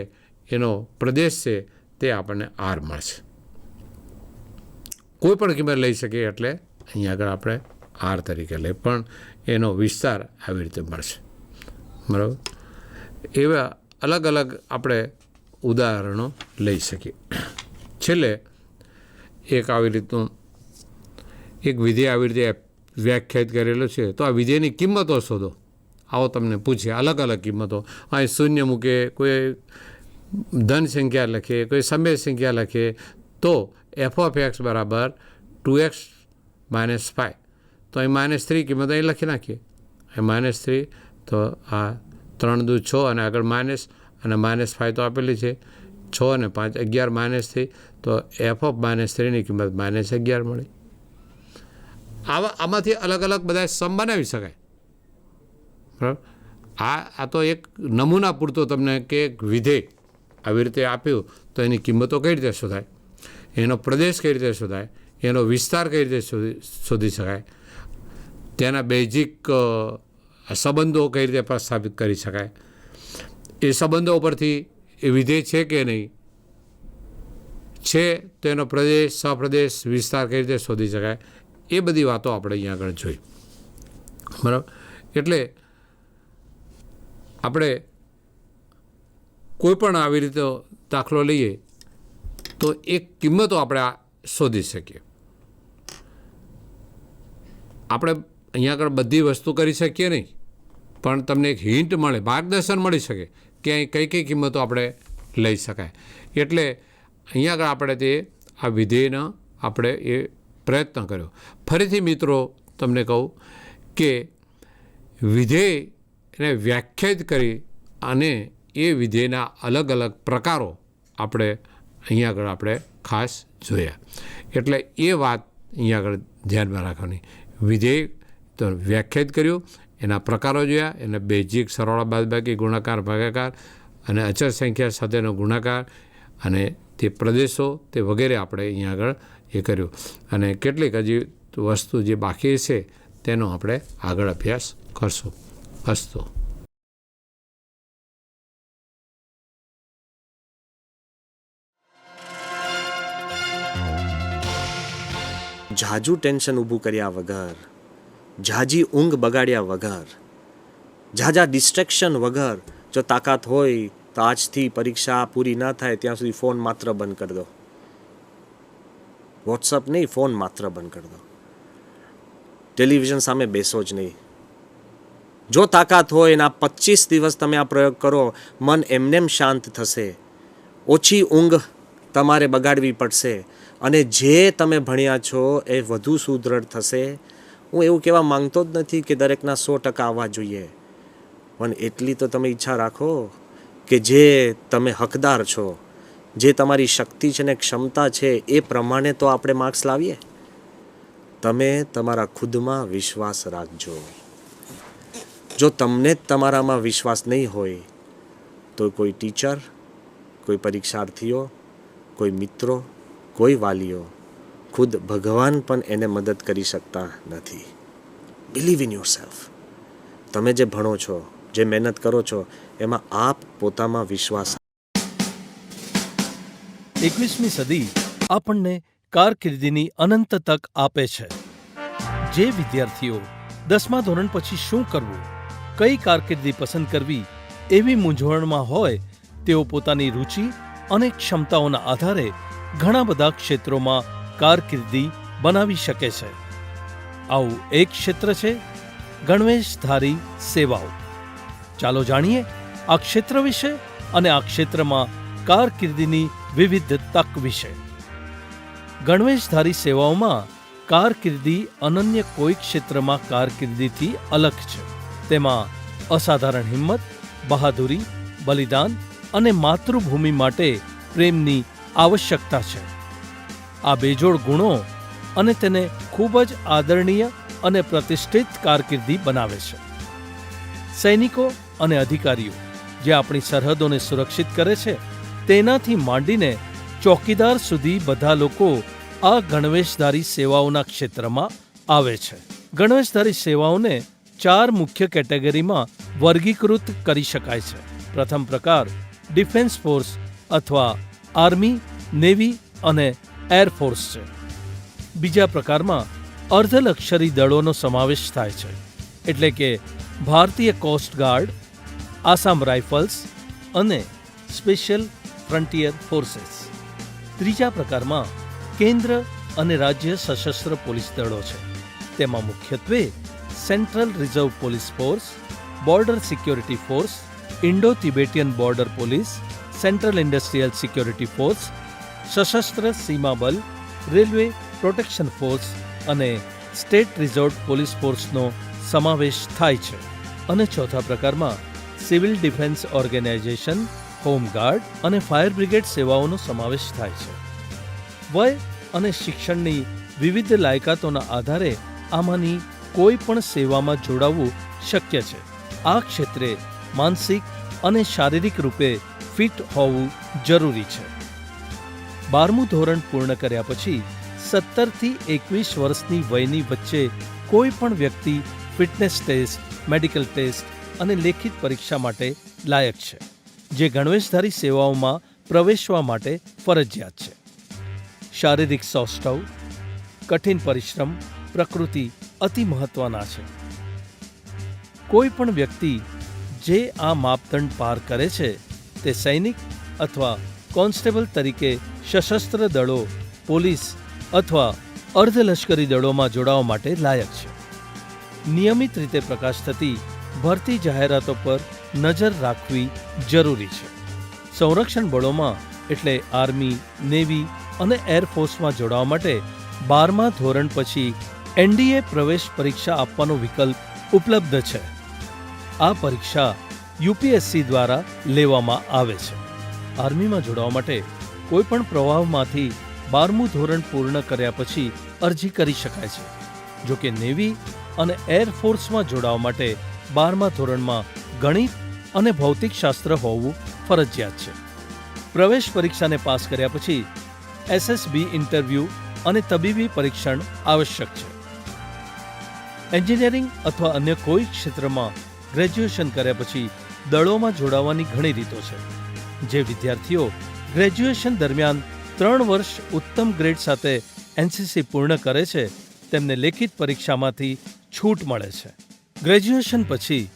S1: એનો પ્રદેશ છે તે આપણને આર મળશે. કોઈ પણ કિંમત લઈ શકીએ એટલે અહીંયા આગળ આપણે આર તરીકે લઈએ, પણ એનો વિસ્તાર આવી રીતે મળશે. બરાબર. એવા અલગ અલગ આપણે ઉદાહરણો લઈ શકીએ. છેલ્લે એક આવી રીતનું એક વિધેય આવી રીતે વ્યાખ્યાયિત કરેલો છે. તો આ વિધેયની કિંમતો શોધો. આવો તમને પૂછે અલગ અલગ કિંમતો. અહીં શૂન્ય મૂકે, કોઈ ધન સંખ્યા લખે, કોઈ સમય સંખ્યા લખે, તો f(x) બરાબર 2x - 5. તો અહીં -3 કિંમત અહીં લખી નાખીએ. અહીં -3 તો આ 3 દુ 6 અને આગળ માઇનસ અને -5 તો આપેલી છે. 6 અને 5 11 -3 તો f(-3) ની કિંમત -11 મળી. આમાંથી અલગ અલગ બધા સમ બનાવી શકાય. બરાબર. આ તો એક નમૂના પૂરતો તમને કે વિધેય આવી રીતે આપ્યું તો એની કિંમતો કઈ રીતે શોધાય, એનો પ્રદેશ કઈ રીતે શોધાય, એનો વિસ્તાર કઈ રીતે શોધી શકાય, તેના બેઝિક સંબંધો કઈ રીતે પ્રસ્થાપિત કરી શકાય, એ સંબંધો પરથી એ વિધેય છે કે નહીં છે, તેનો પ્રદેશ, સપ્રદેશ, વિસ્તાર કઈ રીતે શોધી શકાય, એ બધી વાતો આપણે અહીંયા આગળ જોઈ. બરાબર. એટલે આપણે કોઈ પણ આવી રીતે દાખલો લઈએ તો એક કિંમતો આપણે શોધી શકીએ. આપણે અહીંયા આગળ બધી વસ્તુ કરી શકીએ નહીં, પણ તમને એક હિન્ટ મળે, માર્ગદર્શન મળી શકે કે અહીં કઈ કઈ કિંમતો આપણે લઈ શકાય. એટલે અહીંયા આગળ આપણે તે આ વિધેયનો આપણે એ પ્રયત્ન કર્યો. ફરીથી મિત્રો તમને કહું કે વિધેયને વ્યાખ્યાયિત કરી અને એ વિધેયના અલગ અલગ પ્રકારો આપણે અહીંયા આગળ આપણે ખાસ જોયા. એટલે એ વાત અહીંયા આગળ ધ્યાનમાં રાખવાની. વિધેય તો વ્યાખ્યાયિત કર્યું, એના પ્રકારો જોયા, એને બેઝિક, સરવાળા, બાદબાકી, ગુણાકાર, ભાગાકાર અને અચળ સંખ્યા સાથેનો ગુણાકાર અને તે પ્રદેશો તે વગેરે આપણે અહીંયા આગળ એ કર્યું. અને કેટલીક હજી વસ્તુ જે બાકી છે તેનો આપણે આગળ અભ્યાસ કરશું. અસ્તુ.
S2: ઝાઝું ટેન્શન ઊભું કર્યા વગર, ઝાઝી ઊંઘ બગાડ્યા વગર, ઝાઝા ડિસ્ટ્રેક્શન વગર જો તાકાત હોય તો આજથી પરીક્ષા પૂરી ના થાય ત્યાં સુધી ફોન માત્ર બંધ કરી દો. વોટ્સઅપ નહીં, ફોન માત્ર બંધ કરી દો. ટેલિવિઝન સામે બેસો જ નહીં. જો તાકાત હોય એના 25 દિવસ તમે આ પ્રયોગ કરો, મન એમનેમ શાંત થશે. ઓછી ઊંઘ તમારે બગાડવી પડશે અને જે તમે ભણ્યા છો એ વધુ સુદૃઢ થશે. હું એવું કહેવા માંગતો જ નથી કે દરેકના 100% આવવા જોઈએ, પણ એટલી તો તમે ઈચ્છા રાખો કે જે તમે હકદાર છો, જે તમારી શક્તિ છે ને ક્ષમતા છે એ પ્રમાણે તો આપણે માર્ક્સ લાવીએ. તમે તમારા ખુદમાં વિશ્વાસ રાખજો. જો તમને જ તમારામાં વિશ્વાસ નહીં હોય તો કોઈ ટીચર, કોઈ પરીક્ષાર્થીઓ, કોઈ મિત્રો, કોઈ વાલીઓ, ખુદ ભગવાન પણ એને મદદ કરી શકતા નથી. Believe in yourself. તમે જે ભણો છો, જે મહેનત કરો છો, એમાં આપ પોતામાં વિશ્વાસ.
S3: 21મી સદી આપણને કારકિર્દીની અનંત તક આપે છે. જે વિદ્યાર્થીઓ 10મા ધોરણ પછી શું કરવું, કઈ કારકિર્દી પસંદ કરવી એવી મૂંઝવણમાં હોય, તેઓ પોતાની રુચિ અને ક્ષમતાઓના આધારે ઘણા બધા ક્ષેત્રોમાં કારકિર્દી બનાવી શકે છે. આવું એક ક્ષેત્ર છે ગણવેશધારી સેવાઓ. ચાલો જાણીએ આ ક્ષેત્ર વિશે અને આ ક્ષેત્રમાં કારકિર્દીની વિવિધ તક વિશે. ગણવેશધારી સેવાઓમાં કારકિર્દી અનન્ય કોઈ ક્ષેત્રમાં કારકિર્દીથી અલગ છે. તેમાં અસાધારણ હિંમત, બહાદુરી, બલિદાન અને માતૃભૂમિ માટે પ્રેમની આવશ્યકતા છે. આ બેજોડ ગુણો અને તેને ખૂબ જ આદરણીય અને પ્રતિષ્ઠિત કારકિર્દી બનાવે છે. સૈનિકો અને અધિકારીઓ જે આપણી સરહદોને સુરક્ષિત કરે છે, તેનાથી માંડીને ચોકીદાર સુધી બધા લોકો આ ગણવેશધારી સેવાઓના ક્ષેત્રમાં આવે છે. ગણવેશધારી સેવાઓને 4 મુખ્ય કેટેગરીમાં વર્ગીકૃત કરી શકાય છે. પ્રથમ પ્રકાર ડિફેન્સ ફોર્સ અથવા આર્મી, નેવી અને એરફોર્સ છે. બીજા પ્રકારમાં અર્ધલશ્કરી દળોનો સમાવેશ થાય છે, એટલે કે ભારતીય કોસ્ટ ગાર્ડ, આસામ રાઇફલ્સ અને સ્પેશિયલ ફ્રન્ટિયર ફોર્सेस. ત્રીજા પ્રકારમાં કેન્દ્ર અને રાજ્ય સશસ્ત્ર પોલીસ દળો છે. તેમાં મુખ્યત્વે central reserve police force, border security force, Indo Tibetan border police, central industrial security force, સશસ્ત્ર સીમા બલ, રેલવે પ્રોટેક્શન ફોર્સ અને સ્ટેટ રિઝર્વ પોલીસ ફોર્સનો સમાવેશ થાય છે. અને ચોથા પ્રકારમાં સિવિલ ડિફેન્સ ઓર્ગેનાઇઝેશન, હોમગાર્ડ અને ફાયર બ્રિગેડ સેવાઓનો સમાવેશ થાય છે. વય અને શિક્ષણની વિવિધ લાયકાતોના આધારે આમાંની કોઈ પણ સેવામાં જોડાવવું શક્ય છે. આ ક્ષેત્રે માનસિક અને શારીરિક રૂપે ફિટ હોવું જરૂરી છે. 12મું ધોરણ પૂર્ણ કર્યા પછી 17 થી 21 વર્ષની વયની વચ્ચે કોઈ પણ વ્યક્તિ ફિટનેસ ટેસ્ટ, મેડિકલ ટેસ્ટ અને લેખિત પરીક્ષા માટે લાયક છે, જે ગણવેશધારી સેવાઓમાં પ્રવેશવા માટે ફરજિયાત છે. શારીરિક સૌષ્ઠવ, કઠિન પરિશ્રમ, પ્રકૃતિ અતિ મહત્વના છે. કોઈ પણ વ્યક્તિ જે આ માપદંડ પાર કરે છે તે સૈનિક અથવા કોન્સ્ટેબલ તરીકે સશસ્ત્ર દળો, પોલીસ અથવા અર્ધલશ્કરી દળોમાં જોડાવા માટે લાયક છે. નિયમિત રીતે પ્રકાશ થતી ભરતી જાહેરાતો પર નજર રાખવી જરૂરી છે. સંરક્ષણ બળોમાં એટલે આર્મી, નેવી અને એરફોર્સમાં જોડાવા માટે 12મા ધોરણ પછી એનડીએ પ્રવેશ પરીક્ષા આપવાનો વિકલ્પ ઉપલબ્ધ છે. આ પરીક્ષા યુપીએસસી દ્વારા લેવામાં આવે છે. આર્મીમાં જોડાવા માટે કોઈ પણ પ્રવાહમાંથી 12મું ધોરણ પૂર્ણ કર્યા પછી અરજી કરી શકાય છે. જો કે નેવી અને એરફોર્સમાં જોડાવા માટે 12મા ધોરણમાં ગણિત અને ભૌતિકશાસ્ત્ર હોવું ફરજિયાત છે. પ્રવેશ પરીક્ષાને પાસ કર્યા પછી એસએસબી ઇન્ટરવ્યૂ અને તબીબી પરીક્ષણ આવશ્યક છે. એન્જિનિયરિંગ અથવા અન્ય કોઈ ક્ષેત્રમાં ગ્રેજ્યુએશન કર્યા પછી દળોમાં જોડાવાની ઘણી રીતો છે. જે વિદ્યાર્થીઓ ગ્રેજ્યુએશન દરમિયાન 3 વર્ષ ઉત્તમ ગ્રેડ સાથે એનસીસી પૂર્ણ કરે છે, તેમને લેખિત પરીક્ષામાંથી છૂટ મળે છે. ગ્રેજ્યુએશન પછી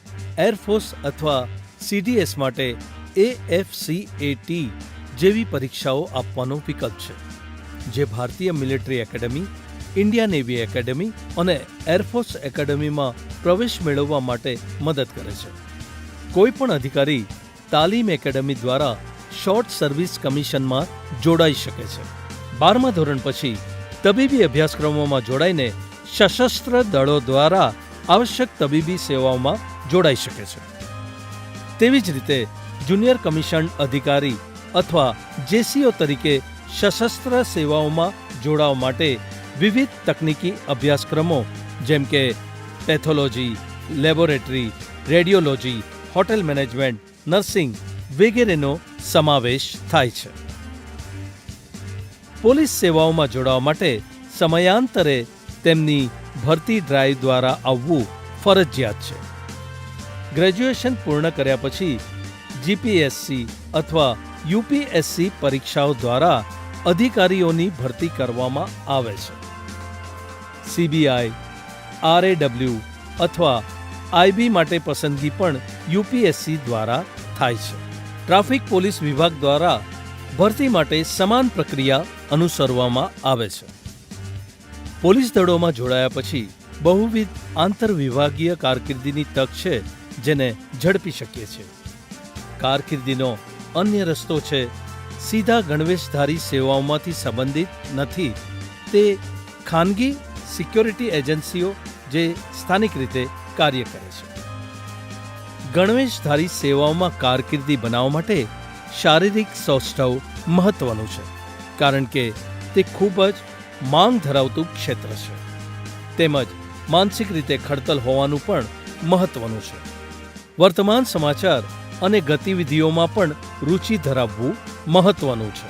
S3: એરફોર્સ અથવા સીડીએસ માટે AFCAT જેવી પરીક્ષાઓ આપવાનો વિકલ્પ છે, જે ભારતીય military academy, India navy academy અને એરફોર્સ એકેડમીમાં પ્રવેશ મેળવવા માટે મદદ કરે છે. કોઈ પણ અધિકારી તાલીમ એકેડમી દ્વારા શોર્ટ સર્વિસ કમિશનમાં જોડાઈ શકે છે. 12મા ધોરણ પછી તબીબી અભ્યાસક્રમોમાં જોડાઈને સશસ્ત્ર દળો દ્વારા આવશ્યક તબીબી સેવાઓમાં જોડાઈ શકે છે. તેવી જ રીતે જુનિયર કમિશન અધિકારી અથવા જેસીઓ તરીકે સશસ્ત્ર સેવાઓમાં જોડાવા માટે વિવિધ તકનીકી અભ્યાસક્રમો જેમ કે pathology, laboratory, radiology, hotel management, nursing વગેરેનો સમાવેશ થાય છે. પોલીસ સેવાઓમાં જોડાવા માટે સમયાંતરે તેમની ભરતી ડ્રાઈવ દ્વારા આવવું ફરજિયાત છે. ગ્રેજ્યુએશન પૂર્ણ કર્યા પછી જીપીએસસી અથવા યુપીએસસી પરીક્ષાઓ દ્વારા અધિકારીઓની ભરતી કરવામાં આવે છે. સીબીઆઈ, આરએડબલ્યુ અથવા આઈબી માટે પસંદગી પણ યુપીએસસી દ્વારા થાય છે. ટ્રાફિક પોલીસ વિભાગ દ્વારા ભરતી માટે સમાન પ્રક્રિયા અનુસરવામાં આવે છે. પોલીસ દળોમાં જોડાયા પછી બહુવિધ આંતરવિભાગીય કારકિર્દીની તક છે, જેને ઝડપી શકીએ છીએ. કારકિર્દીનો અન્ય રસ્તો છે સીધા ગણવેશધારી સેવાઓમાંથી સંબંધિત નથી. તે ખાનગી સિક્યોરિટી એજન્સીઓ જે સ્થાનિક રીતે કાર્ય કરે છે. ગણવેશધારી સેવાઓમાં કારકિર્દી બનાવવા માટે શારીરિક સૌષ્ઠવ મહત્વનું છે, કારણ કે તે ખૂબ જ માંગ ધરાવતું ક્ષેત્ર છે. તેમજ માનસિક રીતે ખડતલ હોવાનું પણ મહત્વનું છે. વર્તમાન સમાચાર અને ગતિવિધિઓમાં પણ રુચિ ધરાવવું મહત્વનું છે.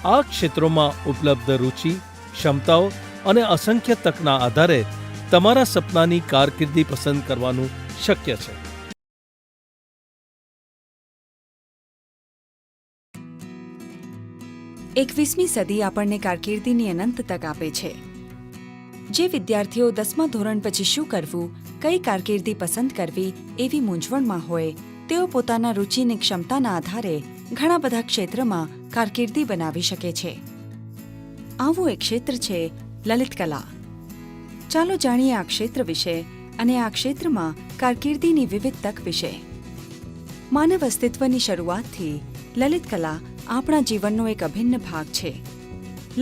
S3: આ ક્ષેત્રોમાં ઉપલબ્ધ રુચિ, ક્ષમતાઓ અને અસંખ્ય તકના આધારે તમારા સપનાની કારકિર્દી પસંદ કરવાનું શક્ય છે.
S4: એકવીસમી સદી આપણને કારકિર્દીની અનંત તક આપે છે. જે વિદ્યાર્થીઓ 10મા ધોરણ પછી શું કરવું, કઈ કારકિર્દી પસંદ કરવી એવી મૂંઝવણમાં હોય, તેઓ પોતાના રુચિની ક્ષમતાના આધારે ઘણા બધા ક્ષેત્રમાં કારકિર્દી બનાવી શકે છે. આવું એક ક્ષેત્ર છે લલિત કલા. ચાલો જાણીએ આ ક્ષેત્ર વિશે અને આ ક્ષેત્રમાં કારકિર્દીની વિવિધ તક વિશે. માનવ અસ્તિત્વની શરૂઆતથી લલિત કલા આપણા જીવનનો એક અભિન્ન ભાગ છે.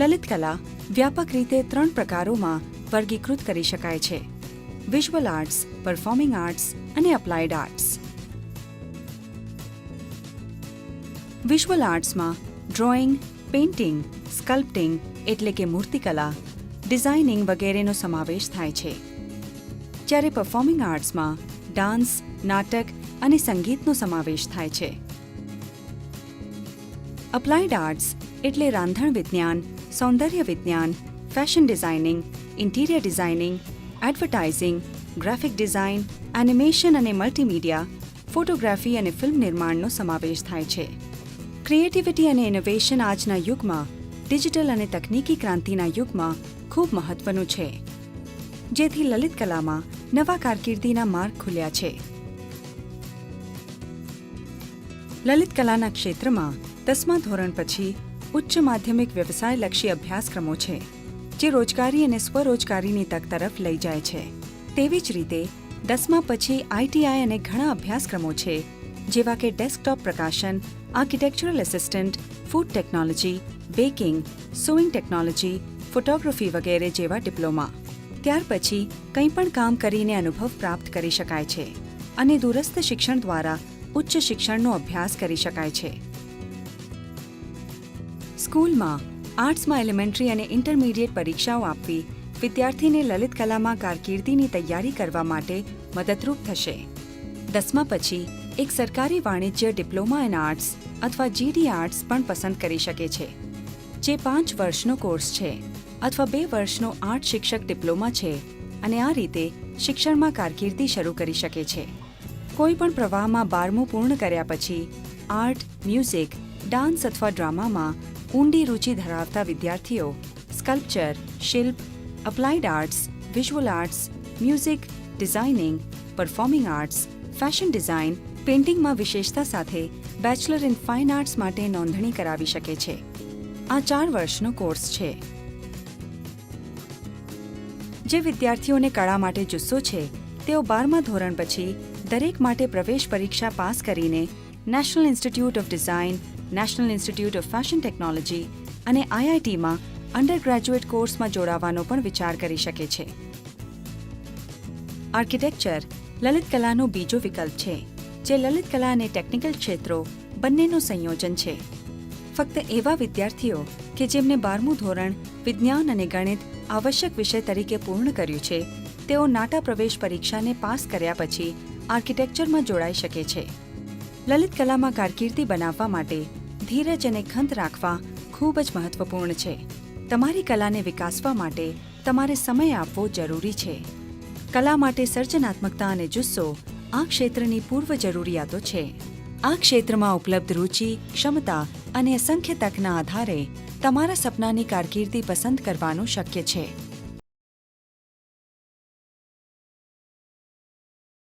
S4: લલિત કલા વ્યાપક રીતે 3 પ્રકારોમાં વર્ગીકૃત કરી શકાય છે: વિઝ્યુઅલ આર્ટ્સ, પરફોર્મિંગ આર્ટ્સ અને અપ્લાઇડ આર્ટ્સ. વિઝ્યુઅલ આર્ટ્સમાં ડ્રોઈંગ, પેઇન્ટિંગ, સ્કલ્પ્ટિંગ એટલે કે મૂર્તિકલા, ડિઝાઇનિંગ વગેરેનો સમાવેશ થાય છે. જ્યારે પરફોર્મિંગ આર્ટ્સમાં ડાન્સ, નાટક અને સંગીતનો સમાવેશ થાય છે. અપ્લાઇડ આર્ટ્સ એટલે રાંધણ વિજ્ઞાન, સૌંદર્ય વિજ્ઞાન, fashion designing, interior designing, advertising, graphic design, animation અને મલ્ટીમીડિયા, ફોટોગ્રાફી અને ફિલ્મ નિર્માણનો સમાવેશ થાય છે. ક્રિએટિવિટી અને ઇનોવેશન આજના યુગમાં, ડિજિટલ અને તકનીકી ક્રાંતિના યુગમાં ખૂબ મહત્વનું છે, જેથી લલિત કલામાં નવા કારકિર્દીના માર્ગ ખુલ્યા છે. લલિત કલાના ક્ષેત્રમાં 10મા ધોરણ પછી ઉચ્ચ માધ્યમિક વ્યવસાયલક્ષી અભ્યાસક્રમો છે, જે રોજગારી અને સ્વરોજગારીની તક તરફ લઈ જાય છે. તેવી જ રીતે 10મા પછી આઈટીઆઈ અને ઘણા અભ્યાસક્રમો છે, જેવા કે ડેસ્કટોપ પ્રકાશન, architectural assistant, food technology, baking, sewing technology, photography વગેરે જેવા ડિપ્લોમા. ત્યાર પછી કંઈ પણ કામ કરીને અનુભવ પ્રાપ્ત કરી શકાય છે અને દૂરસ્થ શિક્ષણ દ્વારા ઉચ્ચ શિક્ષણનો અભ્યાસ કરી શકાય છે. સ્કૂલમાં આર્ટ્સમાં એલિમેન્ટરી અને ઇન્ટરમીડિયેટ પરીક્ષાઓ આપવી વિદ્યાર્થીને લલિત કલામાં કારકિર્દીની તૈયારી કરવા માટે મદદરૂપ થશે. 10મા પછી એક સરકારી વાણિજ્ય ડિપ્લોમા ઇન આર્ટ્સ અથવા જીડી આર્ટ્સ પણ પસંદ કરી શકે છે, જે 5 વર્ષનો કોર્સ છે અથવા 2 વર્ષનો આર્ટ શિક્ષક ડિપ્લોમા છે અને આ રીતે શિક્ષણમાં કારકિર્દી શરૂ કરી શકે છે. કોઈ પણ પ્રવાહમાં 12મું પૂર્ણ કર્યા પછી આર્ટ, મ્યુઝિક, ડાન્સ અથવા ડ્રામામાં ઊંડી રુચિ ધરાવતા વિદ્યાર્થીઓ સ્કલ્પચર, શિલ્પ, applied arts, visual arts, music, designing, performing arts, fashion design, પેઇન્ટિંગમાં વિશેષતા સાથે બેચલર ઇન ફાઇન આર્ટ્સ માટે નોંધણી કરાવી શકે છે. આ 4 વર્ષનો કોર્સ છે. જે વિદ્યાર્થીઓને કળા માટે જુસ્સો છે, તેઓ 12મા ધોરણ પછી દરેક માટે પ્રવેશ પરીક્ષા પાસ કરીને national institute of design, national institute of fashion technology અને આઈઆઈટીમાં અંડર ગ્રેજ્યુએટ કોર્સમાં જોડાવાનો પણ વિચાર કરી શકે છે. આર્કિટેક્ચર લલિત કલાનો બીજો વિકલ્પ છે, જે લલિત કલા અને ટેકનિકલ ક્ષેત્રો બંનેનું સંયોજન છે. ફક્ત એવા વિદ્યાર્થીઓ કે જેમને 12મું ધોરણ વિજ્ઞાન અને ગણિત આવશ્યક વિષય તરીકે પૂર્ણ કર્યું છે, તેઓ નાટા પ્રવેશ પરીક્ષાને પાસ કર્યા પછી આર્કિટેક્ચરમાં જોડાઈ શકે છે. લલિત કલામાં કારકિર્દી બનાવવા માટે ધીરજ અને ખંત રાખવા ખૂબ જ મહત્વપૂર્ણ છે. તમારી કલાને વિકાસવા માટે તમારે સમય આપવો જરૂરી છે. કલા માટે સર્જનાત્મકતા અને જુસ્સો આ ક્ષેત્રની પૂર્વ જરૂરિયાતો છે. આ ક્ષેત્રમાં ઉપલબ્ધ રુચિ, ક્ષમતા અને અસંખ્ય તકના આધારે તમારા સપનાની કારકિર્દી પસંદ કરવાનું શક્ય છે.